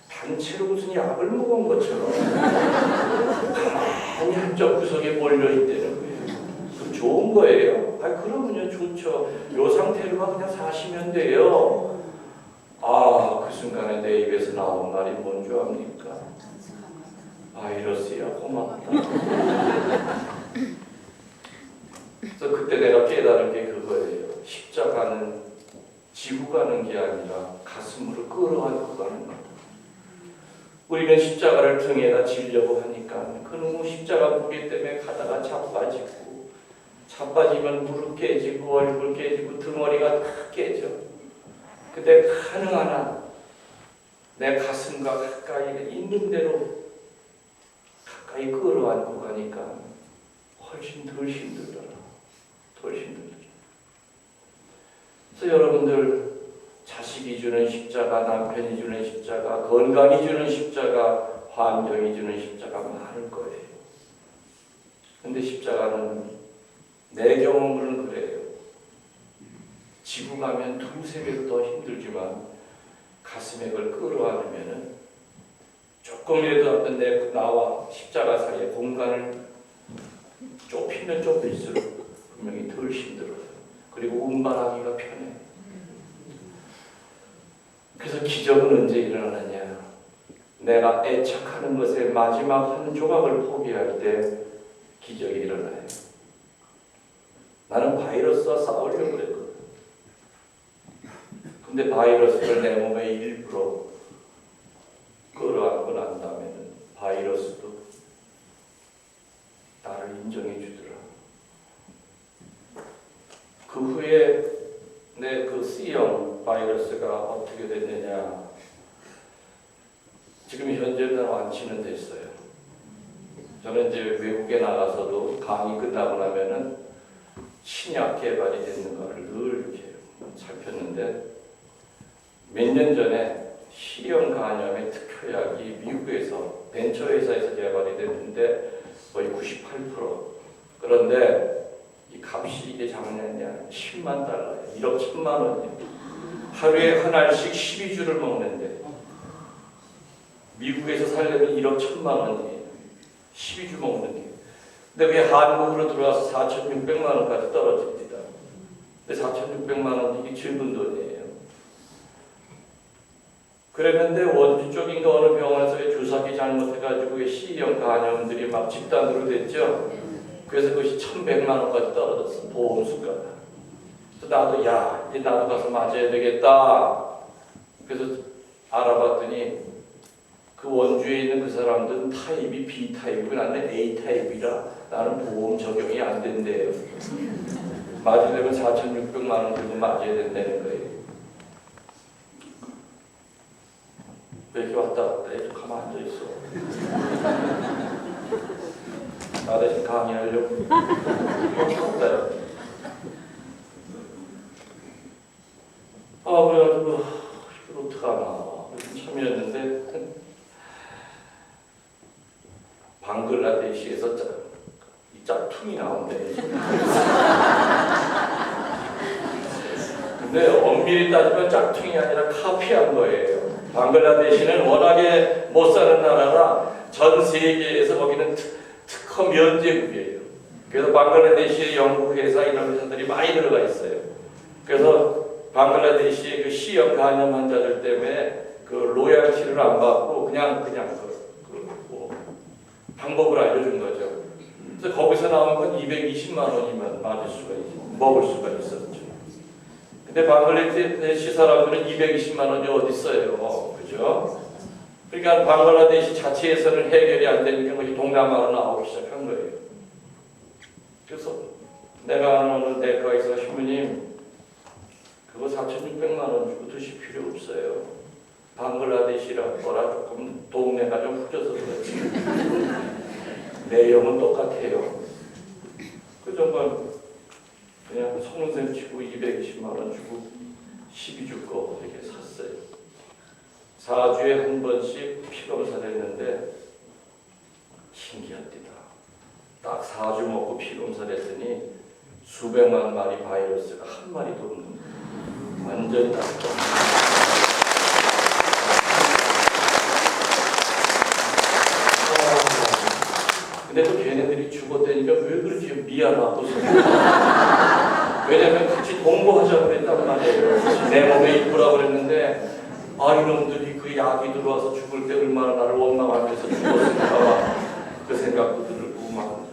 단체로 무슨 약을 먹은 것처럼 가만히 한쪽 구석에 몰려있다는 거예요. 그럼 좋은 거예요? 그러면요 좋죠. 요 상태로만 그냥 사시면 돼요. 그 순간에 내 입에서 나온 말이 뭔 줄 압니까? 바이러스야 고맙다. 그래서 그때 내가 깨달은 게 그거예요. 십자가는 지고 가는 게 아니라 가슴으로 끌어안고 가는 거다. 우리는 십자가를 등에다 지려고 하니까 그놈의 십자가 무게 때문에 가다가 자빠지면 무릎 깨지고 얼굴 깨지고 등허리가 다 깨져. 그때 가능한 한 내 가슴과 가까이 있는 대로 가까이 끌어안고 가니까 훨씬 덜 힘들더라. 덜 힘들더라. 그래서 여러분들 자식이 주는 십자가, 남편이 주는 십자가, 건강이 주는 십자가, 환경이 주는 십자가 많을 거예요. 근데 십자가는 내 경험으로는 그래요. 지고 가면 두세 배로 더 힘들지만 가슴에 그걸 끌어안으면은 조금이라도 어떤 나와 십자가 사이에 공간을 좁히면 좁힐수록 분명히 덜 힘들어요. 그리고 운반하기가 편해. 그래서 기적은 언제 일어나느냐? 내가 애착하는 것의 마지막 한 조각을 포기할 때 기적이 일어나요. 나는 바이러스와 싸우려고 그랬거든. 근데 바이러스를 내 몸에 일부러 끌어안고 난 다음에는 바이러스도 나를 인정해 주더라. 그 후에 내 그 C형 바이러스가 어떻게 됐느냐. 지금 현재는 완치는 됐어요. 저는 이제 외국에 나가서도 강의 끝나고 나면은 신약 개발이 되는 거를 늘 이렇게 살폈는데 몇 년 전에 C형 간염의 특효약이 미국에서 벤처회사에서 개발이 됐는데 거의 98%. 그런데 이 값이 이게 작년에 10만 달러예요. 1억 1천만 원이에요. 하루에 한 알씩 12주를 먹는데 미국에서 살려면 1억 1천만 원이에요. 12주 먹는 게. 근데 그게 한국으로 들어와서 4,600만 원까지 떨어집니다. 근데 4,600만 원 이게 적은 돈이에요. 그랬는데 원주 쪽인가 어느 병원에서 주사기 잘못해가지고 C형 간염들이 막 집단으로 됐죠. 그래서 그것이 1,100만 원까지 떨어졌어. 보험수가. 그래서 나도 이제 나도 가서 맞아야 되겠다. 그래서 알아봤더니 그 원주에 있는 그 사람들은 타입이 B타입이고 나는 A타입이라 나는 보험 적용이 안 된대요. 맞으려면 4,600만 원 들고 맞아야 된다는 거예요. 왜 이렇게 왔다 갔다 해? 가만 앉아있어. 나 대신 강의하려고. 그래가지고 이걸 어떡하나 참이었는데 방글라데시에서 이 짝퉁이 나온대. 근데 엄밀히 따지면 짝퉁이 아니라 카피한 거예요. 방글라데시는 워낙에 못 사는 나라라 전 세계에서 거기는 특허 면제국이에요. 그래서 방글라데시의 영국 회사 이런 회사들이 많이 들어가 있어요. 그래서 방글라데시의 그 C형 간염 환자들 때문에 그 로열티를 안 받고 그냥 방법을 알려준 거죠. 그래서 거기서 나온 건 220만 원이면 먹을 수가 있었죠. 근데 방글라데시 사람들은 220만 원이 어디 있어요, 그죠? 그러니까 방글라데시 자체에서는 해결이 안 되니까 거기 동남아로 나오기 시작한 거예요. 그래서 내가 아는 내과에서 신부님 그거 4,600만 원 주고 드실 필요 없어요. 방글라데시라 거라 조금 동네가 좀 후져서 그렇지. 내용은 똑같아요. 그 정도 그냥 속눈썹 치고 220만 원 주고 12주 거 이렇게 샀어요. 4주에 한 번씩 피검사를 했는데 신기합니다. 딱 4주 먹고 피검사를 했더니 수백만 마리 바이러스가 한 마리도 없는 거예요. 완전히 낫죠. 근데 또 걔네들이 죽었다니까 왜 그렇게 미안하고 왜냐면 같이 동거하자고 그랬단 말이에요. 내 몸에 입으라고 그랬는데 이놈들이 그 약이 들어와서 죽을 때 얼마나 나를 원망하면서 죽었을까 그 생각도 들고 막.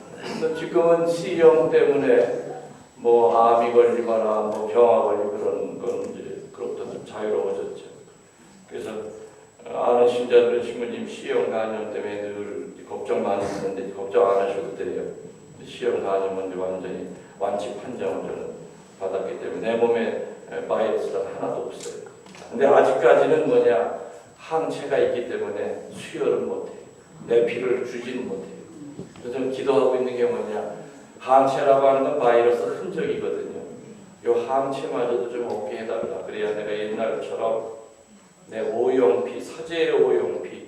지금은 C형 때문에 뭐 암이 걸리거나 뭐 병화 걸리고 그런 건 이제 그것도 좀 자유로워졌죠. 그래서 아는 신자들은 신부님 C형 간염 때문에 늘 걱정 많이 했는데 걱정 안 하셔도 돼요. C형 간염은 완전히 완치 판정을 저는 받았기 때문에 내 몸에 바이러스가 하나도 없어요. 근데 아직까지는 항체가 있기 때문에 수혈을 못해요. 내 피를 주지는 못해요. 그래서 저는 기도하고 있는 게 항체라고 하는 건 바이러스 흔적이거든요. 이 항체마저도 좀 없게 해달라. 그래야 내가 옛날처럼 내 O형피, 사제 O형피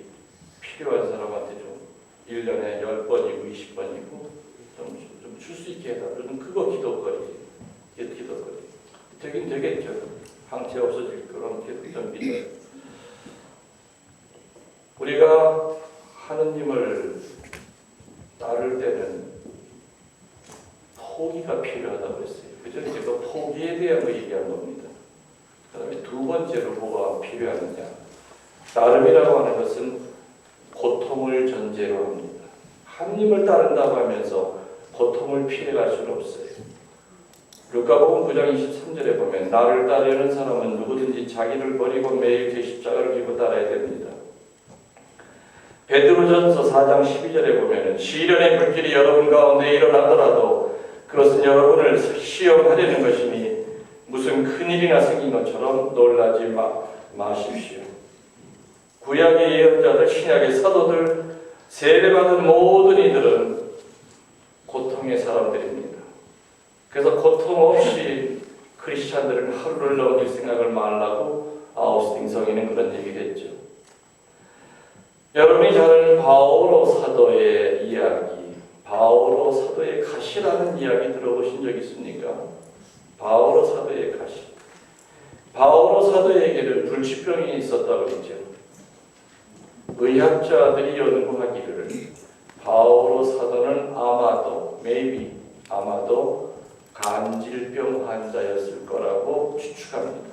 필요한 사람한테 좀 1년에 10번이고 20번이고 좀 줄 수 있게 해달라. 저는 그거 기도거리예요. 되긴 되겠죠. 항체 없어질 거라는 게 좀 믿어요. 우리가 하느님을 따를 때는 포기가 필요하다고 했어요. 그죠? 제가 포기에 대한 거 얘기한 겁니다. 그 다음에 두 번째로 뭐가 필요하느냐. 따름이라고 하는 것은 고통을 전제로 합니다. 하느님을 따른다고 하면서 고통을 피해갈 수는 없어요. 루카복음 9장 23절에 보면 나를 따르는 사람은 누구든지 자기를 버리고 매일 제 십자가를 지고 따라야 됩니다. 베드로전서 4장 12절에 보면 시련의 불길이 여러분 가운데 일어나더라도 그것은 여러분을 시험하려는 것이니 무슨 큰일이나 생긴 것처럼 놀라지 마십시오. 구약의 예언자들, 신약의 사도들, 세례받은 모든 이들은 고통의 사람들입니다. 그래서 고통 없이 크리스찬들은 하루를 넘길 생각을 말라고 아우스틴 성인은 그런 얘기를 했죠. 여러분이 잘 아는 바오로 사도의 이야기, 바오로 사도의 가시라는 이야기 들어보신 적 있습니까? 바오로 사도의 가시. 바오로 사도에게는 불치병이 있었다고 그랬죠. 의학자들이 연구하기를 바오로 사도는 아마도 간질병 환자였을 거라고 추측합니다.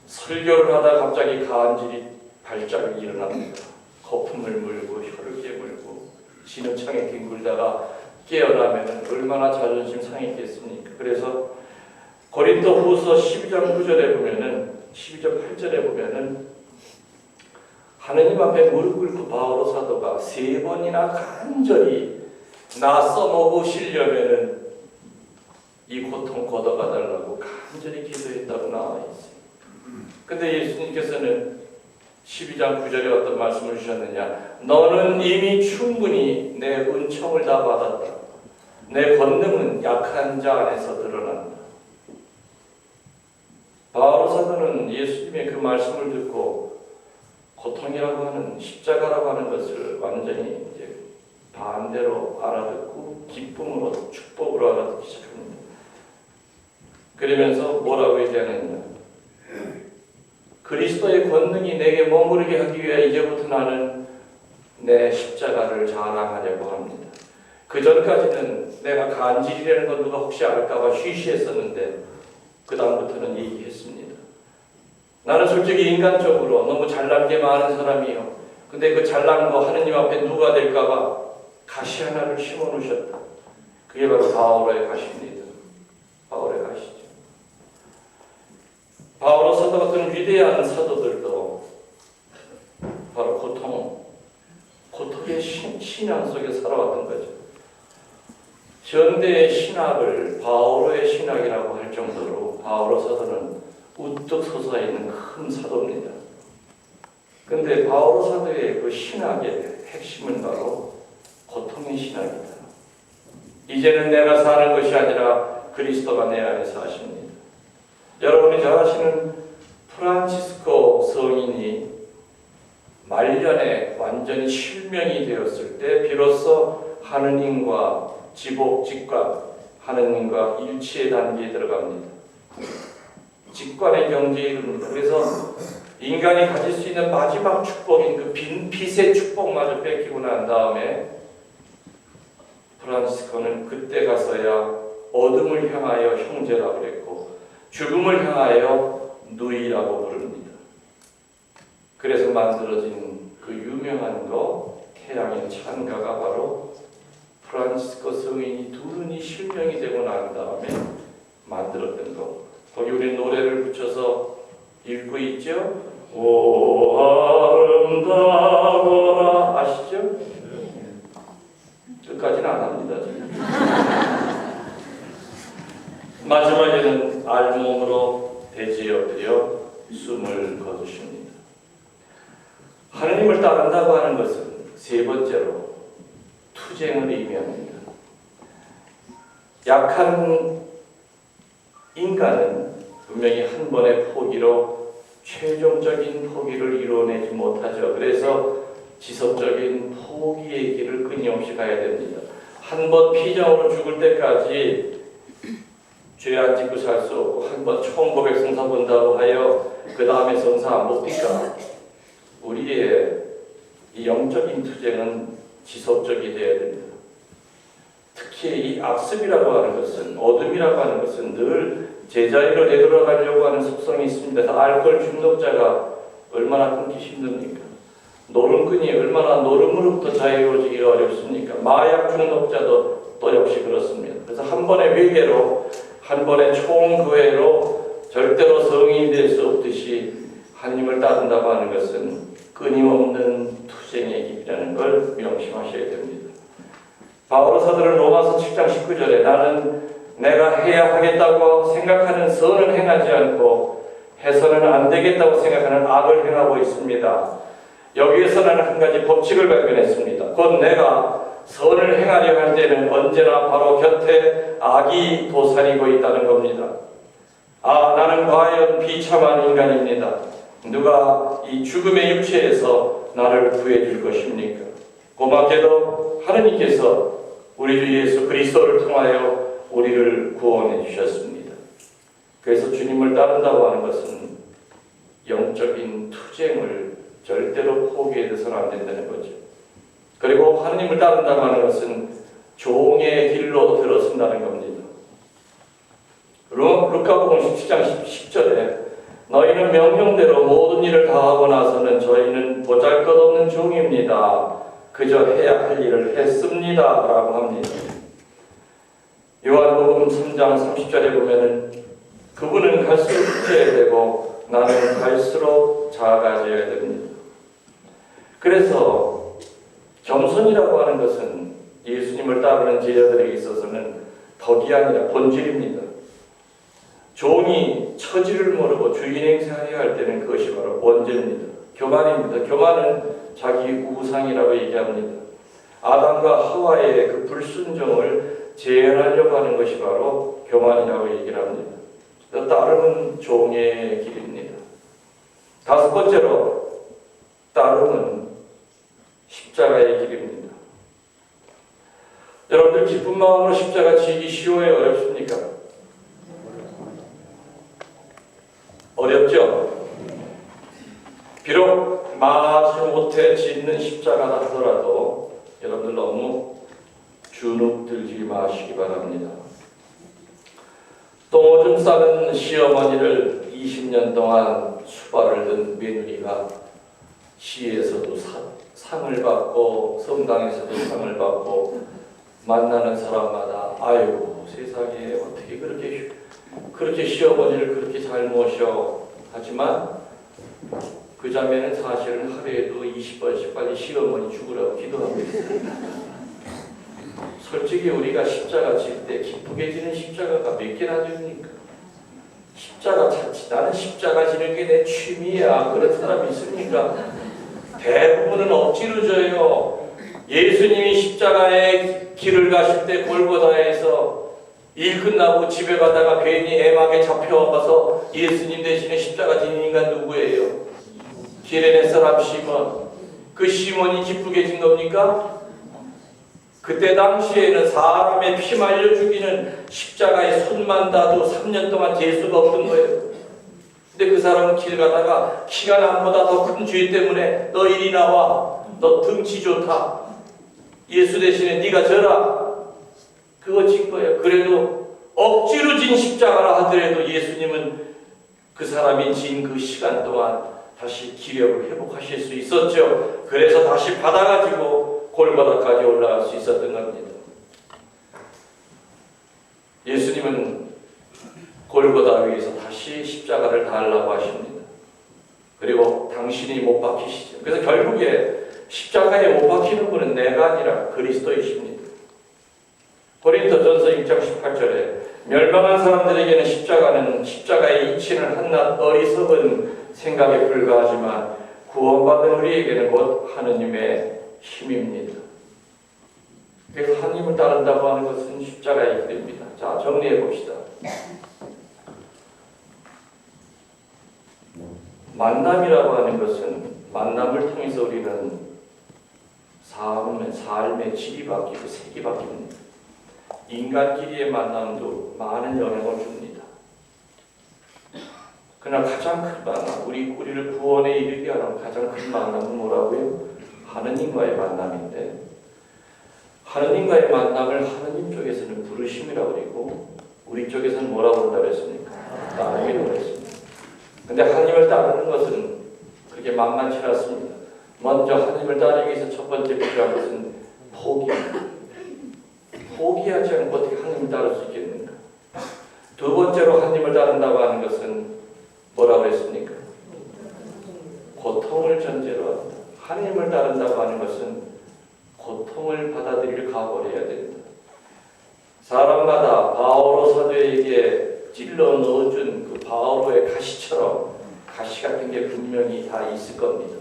설교를 하다 갑자기 간질이 발작이 일어납니다. 거품을 물고 혀를 깨물고 진흙창에 뒹굴다가 깨어나면 얼마나 자존심 상했겠습니까? 그래서 고린도 후서 12장 9절에 보면은 12장 8절에 보면은 하느님 앞에 무릎 꿇고 바오로 사도가 3번이나 간절히 나 써먹으시려면은 이 고통 걷어가 달라고 간절히 기도했다고 나와 있어요. 근데 예수님께서는 12장 9절에 어떤 말씀을 주셨느냐? 너는 이미 충분히 내 은총을 다 받았다. 내 권능은 약한 자 안에서 드러난다. 바오로 사도는 예수님의 그 말씀을 듣고 고통이라고 하는 십자가라고 하는 것을 완전히 이제 반대로 알아듣고 기쁨으로 축복으로 알아듣기 시작합니다. 그러면서 뭐라고 얘기하느냐? 그리스도의 권능이 내게 머무르게 하기 위해 이제부터 나는 내 십자가를 자랑하려고 합니다. 그 전까지는 내가 간질이라는 건 누가 혹시 알까봐 쉬쉬했었는데 그 다음부터는 얘기했습니다. 나는 솔직히 인간적으로 너무 잘난 게 많은 사람이에요. 근데 그 잘난 거 하느님 앞에 누가 될까봐 가시 하나를 심어 놓으셨다. 그게 바로 바오로의 가시입니다. 바오로의 가시죠. 바오로 사도 같은 위대한 사도들도 바로 고통의 신앙 속에 살아왔던 거죠. 현대의 신학을 바오로의 신학이라고 할 정도로 바오로 사도는 우뚝 솟아 있는 큰 사도입니다. 그런데 바오로 사도의 그 신학의 핵심은 바로 고통의 신학이다. 이제는 내가 사는 것이 아니라 그리스도가 내 안에 사십니다. 여러분이 잘 아시는 프란치스코 성인이 말년에 완전히 실명이 되었을 때 비로소 하느님과 직관, 하느님과 일치의 단계에 들어갑니다. 직관의 경지에 이릅니다. 그래서 인간이 가질 수 있는 마지막 축복인 그 빛의 축복마저 뺏기고 난 다음에 프란치스코는 그때 가서야 어둠을 향하여 형제라고 그랬고 죽음을 향하여 누이라고 부릅니다. 그래서 만들어진 그 유명한 태양의 찬가가 바로 프란치스코 성인이 두 눈이 실명이 되고 난 다음에 만들었던 거. 거기 우리 노래를 붙여서 읽고 있죠? 오 아름다워라. 아시죠? 끝까지는 안 합니다. 마지막에는 알몸으로 대지에 엎드려 숨을 거두십니다. 하느님을 따른다고 하는 것은 세 번째로 투쟁을 의미합니다. 약한 인간은 분명히 한 번의 포기로 최종적인 포기를 이뤄내지 못하죠. 그래서 지속적인 포기의 길을 끊임없이 가야 됩니다. 한 번 피정으로 죽을 때까지 죄 안 짓고 살 수 없고 한 번 총고백 성사 본다고 하여 그 다음에 성사 안 봅니까? 우리의 이 영적인 투쟁은 지속적이 되어야 됩니다. 특히 이 악습이라고 하는 것은, 어둠이라고 하는 것은 늘 제자리로 되돌아가려고 하는 속성이 있습니다. 알코올 중독자가 얼마나 끊기 힘듭니까? 노름꾼이 얼마나 노름으로부터 자유로워지기가 어렵습니까? 마약 중독자도 또 역시 그렇습니다. 그래서 한 번의 회개로, 한 번의 총구애로 절대로 성인이 될 수 없듯이 하나님을 따른다고 하는 것은 끊임없는 투쟁의 길이라는 걸 명심하셔야 됩니다. 바오로 사도는 로마서 7장 19절에 나는 내가 해야 하겠다고 생각하는 선을 행하지 않고 해서는 안 되겠다고 생각하는 악을 행하고 있습니다. 여기에서 나는 한 가지 법칙을 발견했습니다. 곧 내가 선을 행하려 할 때는 언제나 바로 곁에 악이 도사리고 있다는 겁니다. 아, 나는 과연 비참한 인간입니다. 누가 이 죽음의 육체에서 나를 구해줄 것입니까? 고맙게도 하느님께서 우리 주 예수 그리스도를 통하여 우리를 구원해 주셨습니다. 그래서 주님을 따른다고 하는 것은 영적인 투쟁을 절대로 포기해서는 안 된다는 거죠. 그리고 하느님을 따른다고 하는 것은 종의 길로 들어선다는 겁니다. 루카복음 17장 10절에 너희는 명령대로 모든 일을 다하고 나서는 저희는 보잘것없는 종입니다. 그저 해야 할 일을 했습니다. 라고 합니다. 요한복음 3장 30절에 보면은 그분은 갈수록 크게 되고 나는 갈수록 작아져야 됩니다. 그래서 겸손이라고 하는 것은 예수님을 따르는 제자들에게 있어서는 덕이 아니라 본질입니다. 종이 처지를 모르고 주인 행세하려 할 때는 그것이 바로 원죄입니다. 교만입니다. 교만은 자기 우상이라고 얘기합니다. 아담과 하와의 그 불순종을 재현하려고 하는 것이 바로 교만이라고 얘기를 합니다. 따름은 종의 길입니다. 다섯 번째로 따름은 십자가의 길입니다. 여러분들 기쁜 마음으로 십자가 지기 쉬워요? 어렵습니까? 어렵죠? 비록 마지못해 짓는 십자가다 하더라도 여러분들 너무 주눅 들지 마시기 바랍니다. 똥오줌 싸는 시어머니를 20년 동안 수발을 든 며느리가 시에서도 상을 받고 성당에서도 상을 받고 만나는 사람마다 아이고 세상에 어떻게 그렇게 시어머니를 그렇게 잘 모셔. 하지만 그 자매는 사실은 하루에도 20번씩 빨리 시어머니 죽으라고 기도하고 있어요. 솔직히 우리가 십자가 질 때 기쁘게 지는 십자가가 몇 개나 됩니까? 십자가 찾지. 나는 십자가 지는 게 내 취미야. 그런 사람이 있습니까? 대부분은 억지로 져요. 예수님이 십자가의 길을 가실 때 골고다에서 일 끝나고 집에 가다가 괜히 애막에 잡혀와서 예수님 대신에 십자가 지는 인간 누구예요? 기레네 사람 시몬. 그 시몬이 기쁘게 진 겁니까? 그때 당시에는 사람의 피 말려 죽이는 십자가에 손만 닿아도 3년 동안 재수가 없던 거예요. 근데 그 사람은 길 가다가 키가 남보다 더 큰 죄 때문에 너 이리 나와. 너 등치 좋다. 예수 대신에 네가 져라. 그거 진 거예요. 그래도 억지로 진 십자가라 하더라도 예수님은 그 사람이 진 그 시간 동안 다시 기력을 회복하실 수 있었죠. 그래서 다시 받아가지고 골고다까지 올라갈 수 있었던 겁니다. 예수님은 골고다 위에서 다시 십자가를 달라고 하십니다. 그리고 당신이 못 박히시죠. 그래서 결국에 십자가에 못 박히는 분은 내가 아니라 그리스도이십니다. 고린도전서 6장 18절에 멸망한 사람들에게는 십자가의 이치는 한낱 어리석은 생각에 불과하지만 구원받은 우리에게는 곧 하느님의 힘입니다. 그래서 하나님을 따른다고 하는 것은 십자가의 길입니다. 자, 정리해 봅시다. 만남이라고 하는 것은 만남을 통해서 우리는 삶의 질이 바뀌고 색이 바뀝니다. 인간끼리의 만남도 많은 영향을 줍니다. 그러나 가장 큰 만남, 우리를 구원에 이르게 하는 가장 큰 만남은 뭐라고요? 하느님과의 만남인데, 하느님과의 만남을 하느님 쪽에서는 부르심이라고 그러고 우리 쪽에서는 뭐라고 한다고 했습니까? 따름이라고 했습니다. 근데 하느님을 따르는 것은 그렇게 만만치 않습니다. 먼저 하느님을 따르기 위해서 첫 번째 필요한 것은 포기입니다. 포기하지 않고 어떻게 하느님을 따를 수 있겠는가? 두 번째로 하느님을 따른다고 하는 것은 뭐라고 했습니까? 고통을 전제로 한다. 하느님을 따른다고 하는 것은 고통을 받아들일 각오를 해야 됩니다. 사람마다 바오로 사도에게 찔러 넣어준 그 바오로의 가시처럼 가시 같은 게 분명히 다 있을 겁니다.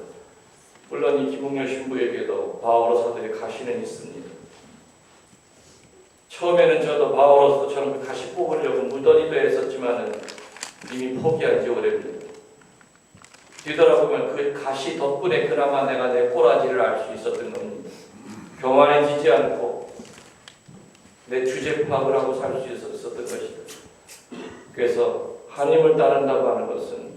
물론 이 김웅열 신부에게도 바오로 사도의 가시는 있습니다. 처음에는 저도 바오로 사도처럼 그 가시 뽑으려고 무던히도 했었지만은 이미 포기한 지 오래입니다. 뒤돌아보면 그 가시 덕분에 그나마 내가 내 꼬라지를 알 수 있었던 겁니다. 교만해지지 않고 내 주제 파악을 하고 살 수 있었던 것이다. 그래서 하나님을 따른다고 하는 것은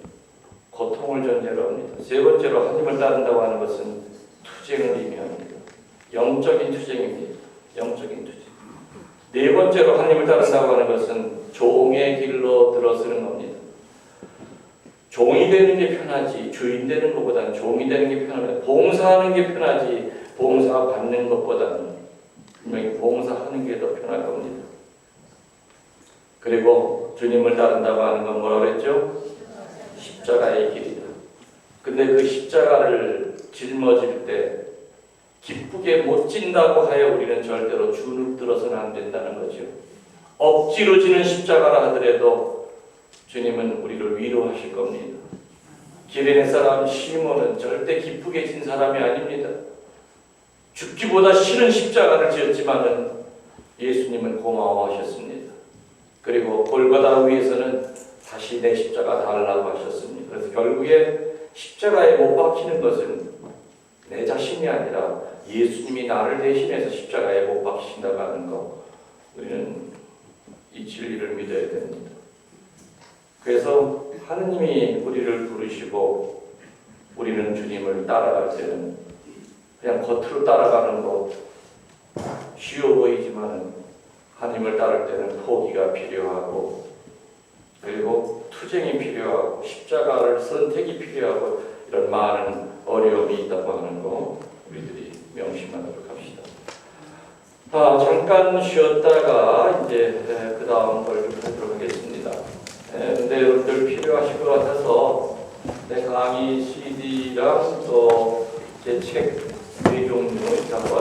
고통을 전제로 합니다. 세 번째로 하나님을 따른다고 하는 것은 투쟁을 의미합니다. 영적인 투쟁입니다. 영적인 투쟁. 네 번째로 하나님을 따른다고 하는 것은 종의 길로 들어서는 겁니다. 종이 되는 게 편하지 주인 되는 것보다는 종이 되는 게 편합니다. 봉사하는 게 편하지 봉사 받는 것보다는 분명히 봉사하는 게 더 편할 겁니다. 그리고 주님을 따른다고 하는 건 뭐라고 그랬죠? 십자가의 길이다. 근데 그 십자가를 짊어질 때 기쁘게 못 진다고 하여 우리는 절대로 주눅 들어서는 안 된다는 거죠. 억지로 지는 십자가라 하더라도 주님은 우리를 위로하실 겁니다. 기레네 사람 시몬은 절대 기쁘게 진 사람이 아닙니다. 죽기보다 싫은 십자가를 지었지만은 예수님은 고마워하셨습니다. 그리고 골고다 위에서는 다시 내 십자가 달라고 하셨습니다. 그래서 결국에 십자가에 못 박히는 것은 내 자신이 아니라 예수님이 나를 대신해서 십자가에 못 박히신다고 하는 거, 우리는 이 진리를 믿어야 됩니다. 그래서 하느님이 우리를 부르시고 우리는 주님을 따라갈 때는 그냥 겉으로 따라가는 거 쉬워 보이지만 하나님을 따를 때는 포기가 필요하고 그리고 투쟁이 필요하고 십자가를 선택이 필요하고 이런 많은 어려움이 있다고 하는 거 우리들이 명심하도록 합시다. 잠깐 쉬었다가 이제 그 다음 걸 하도록 하겠습니다. 근데 여러분들 필요하실 것 같아서 내 강의 CD랑 또 제 책 네 종류 갖고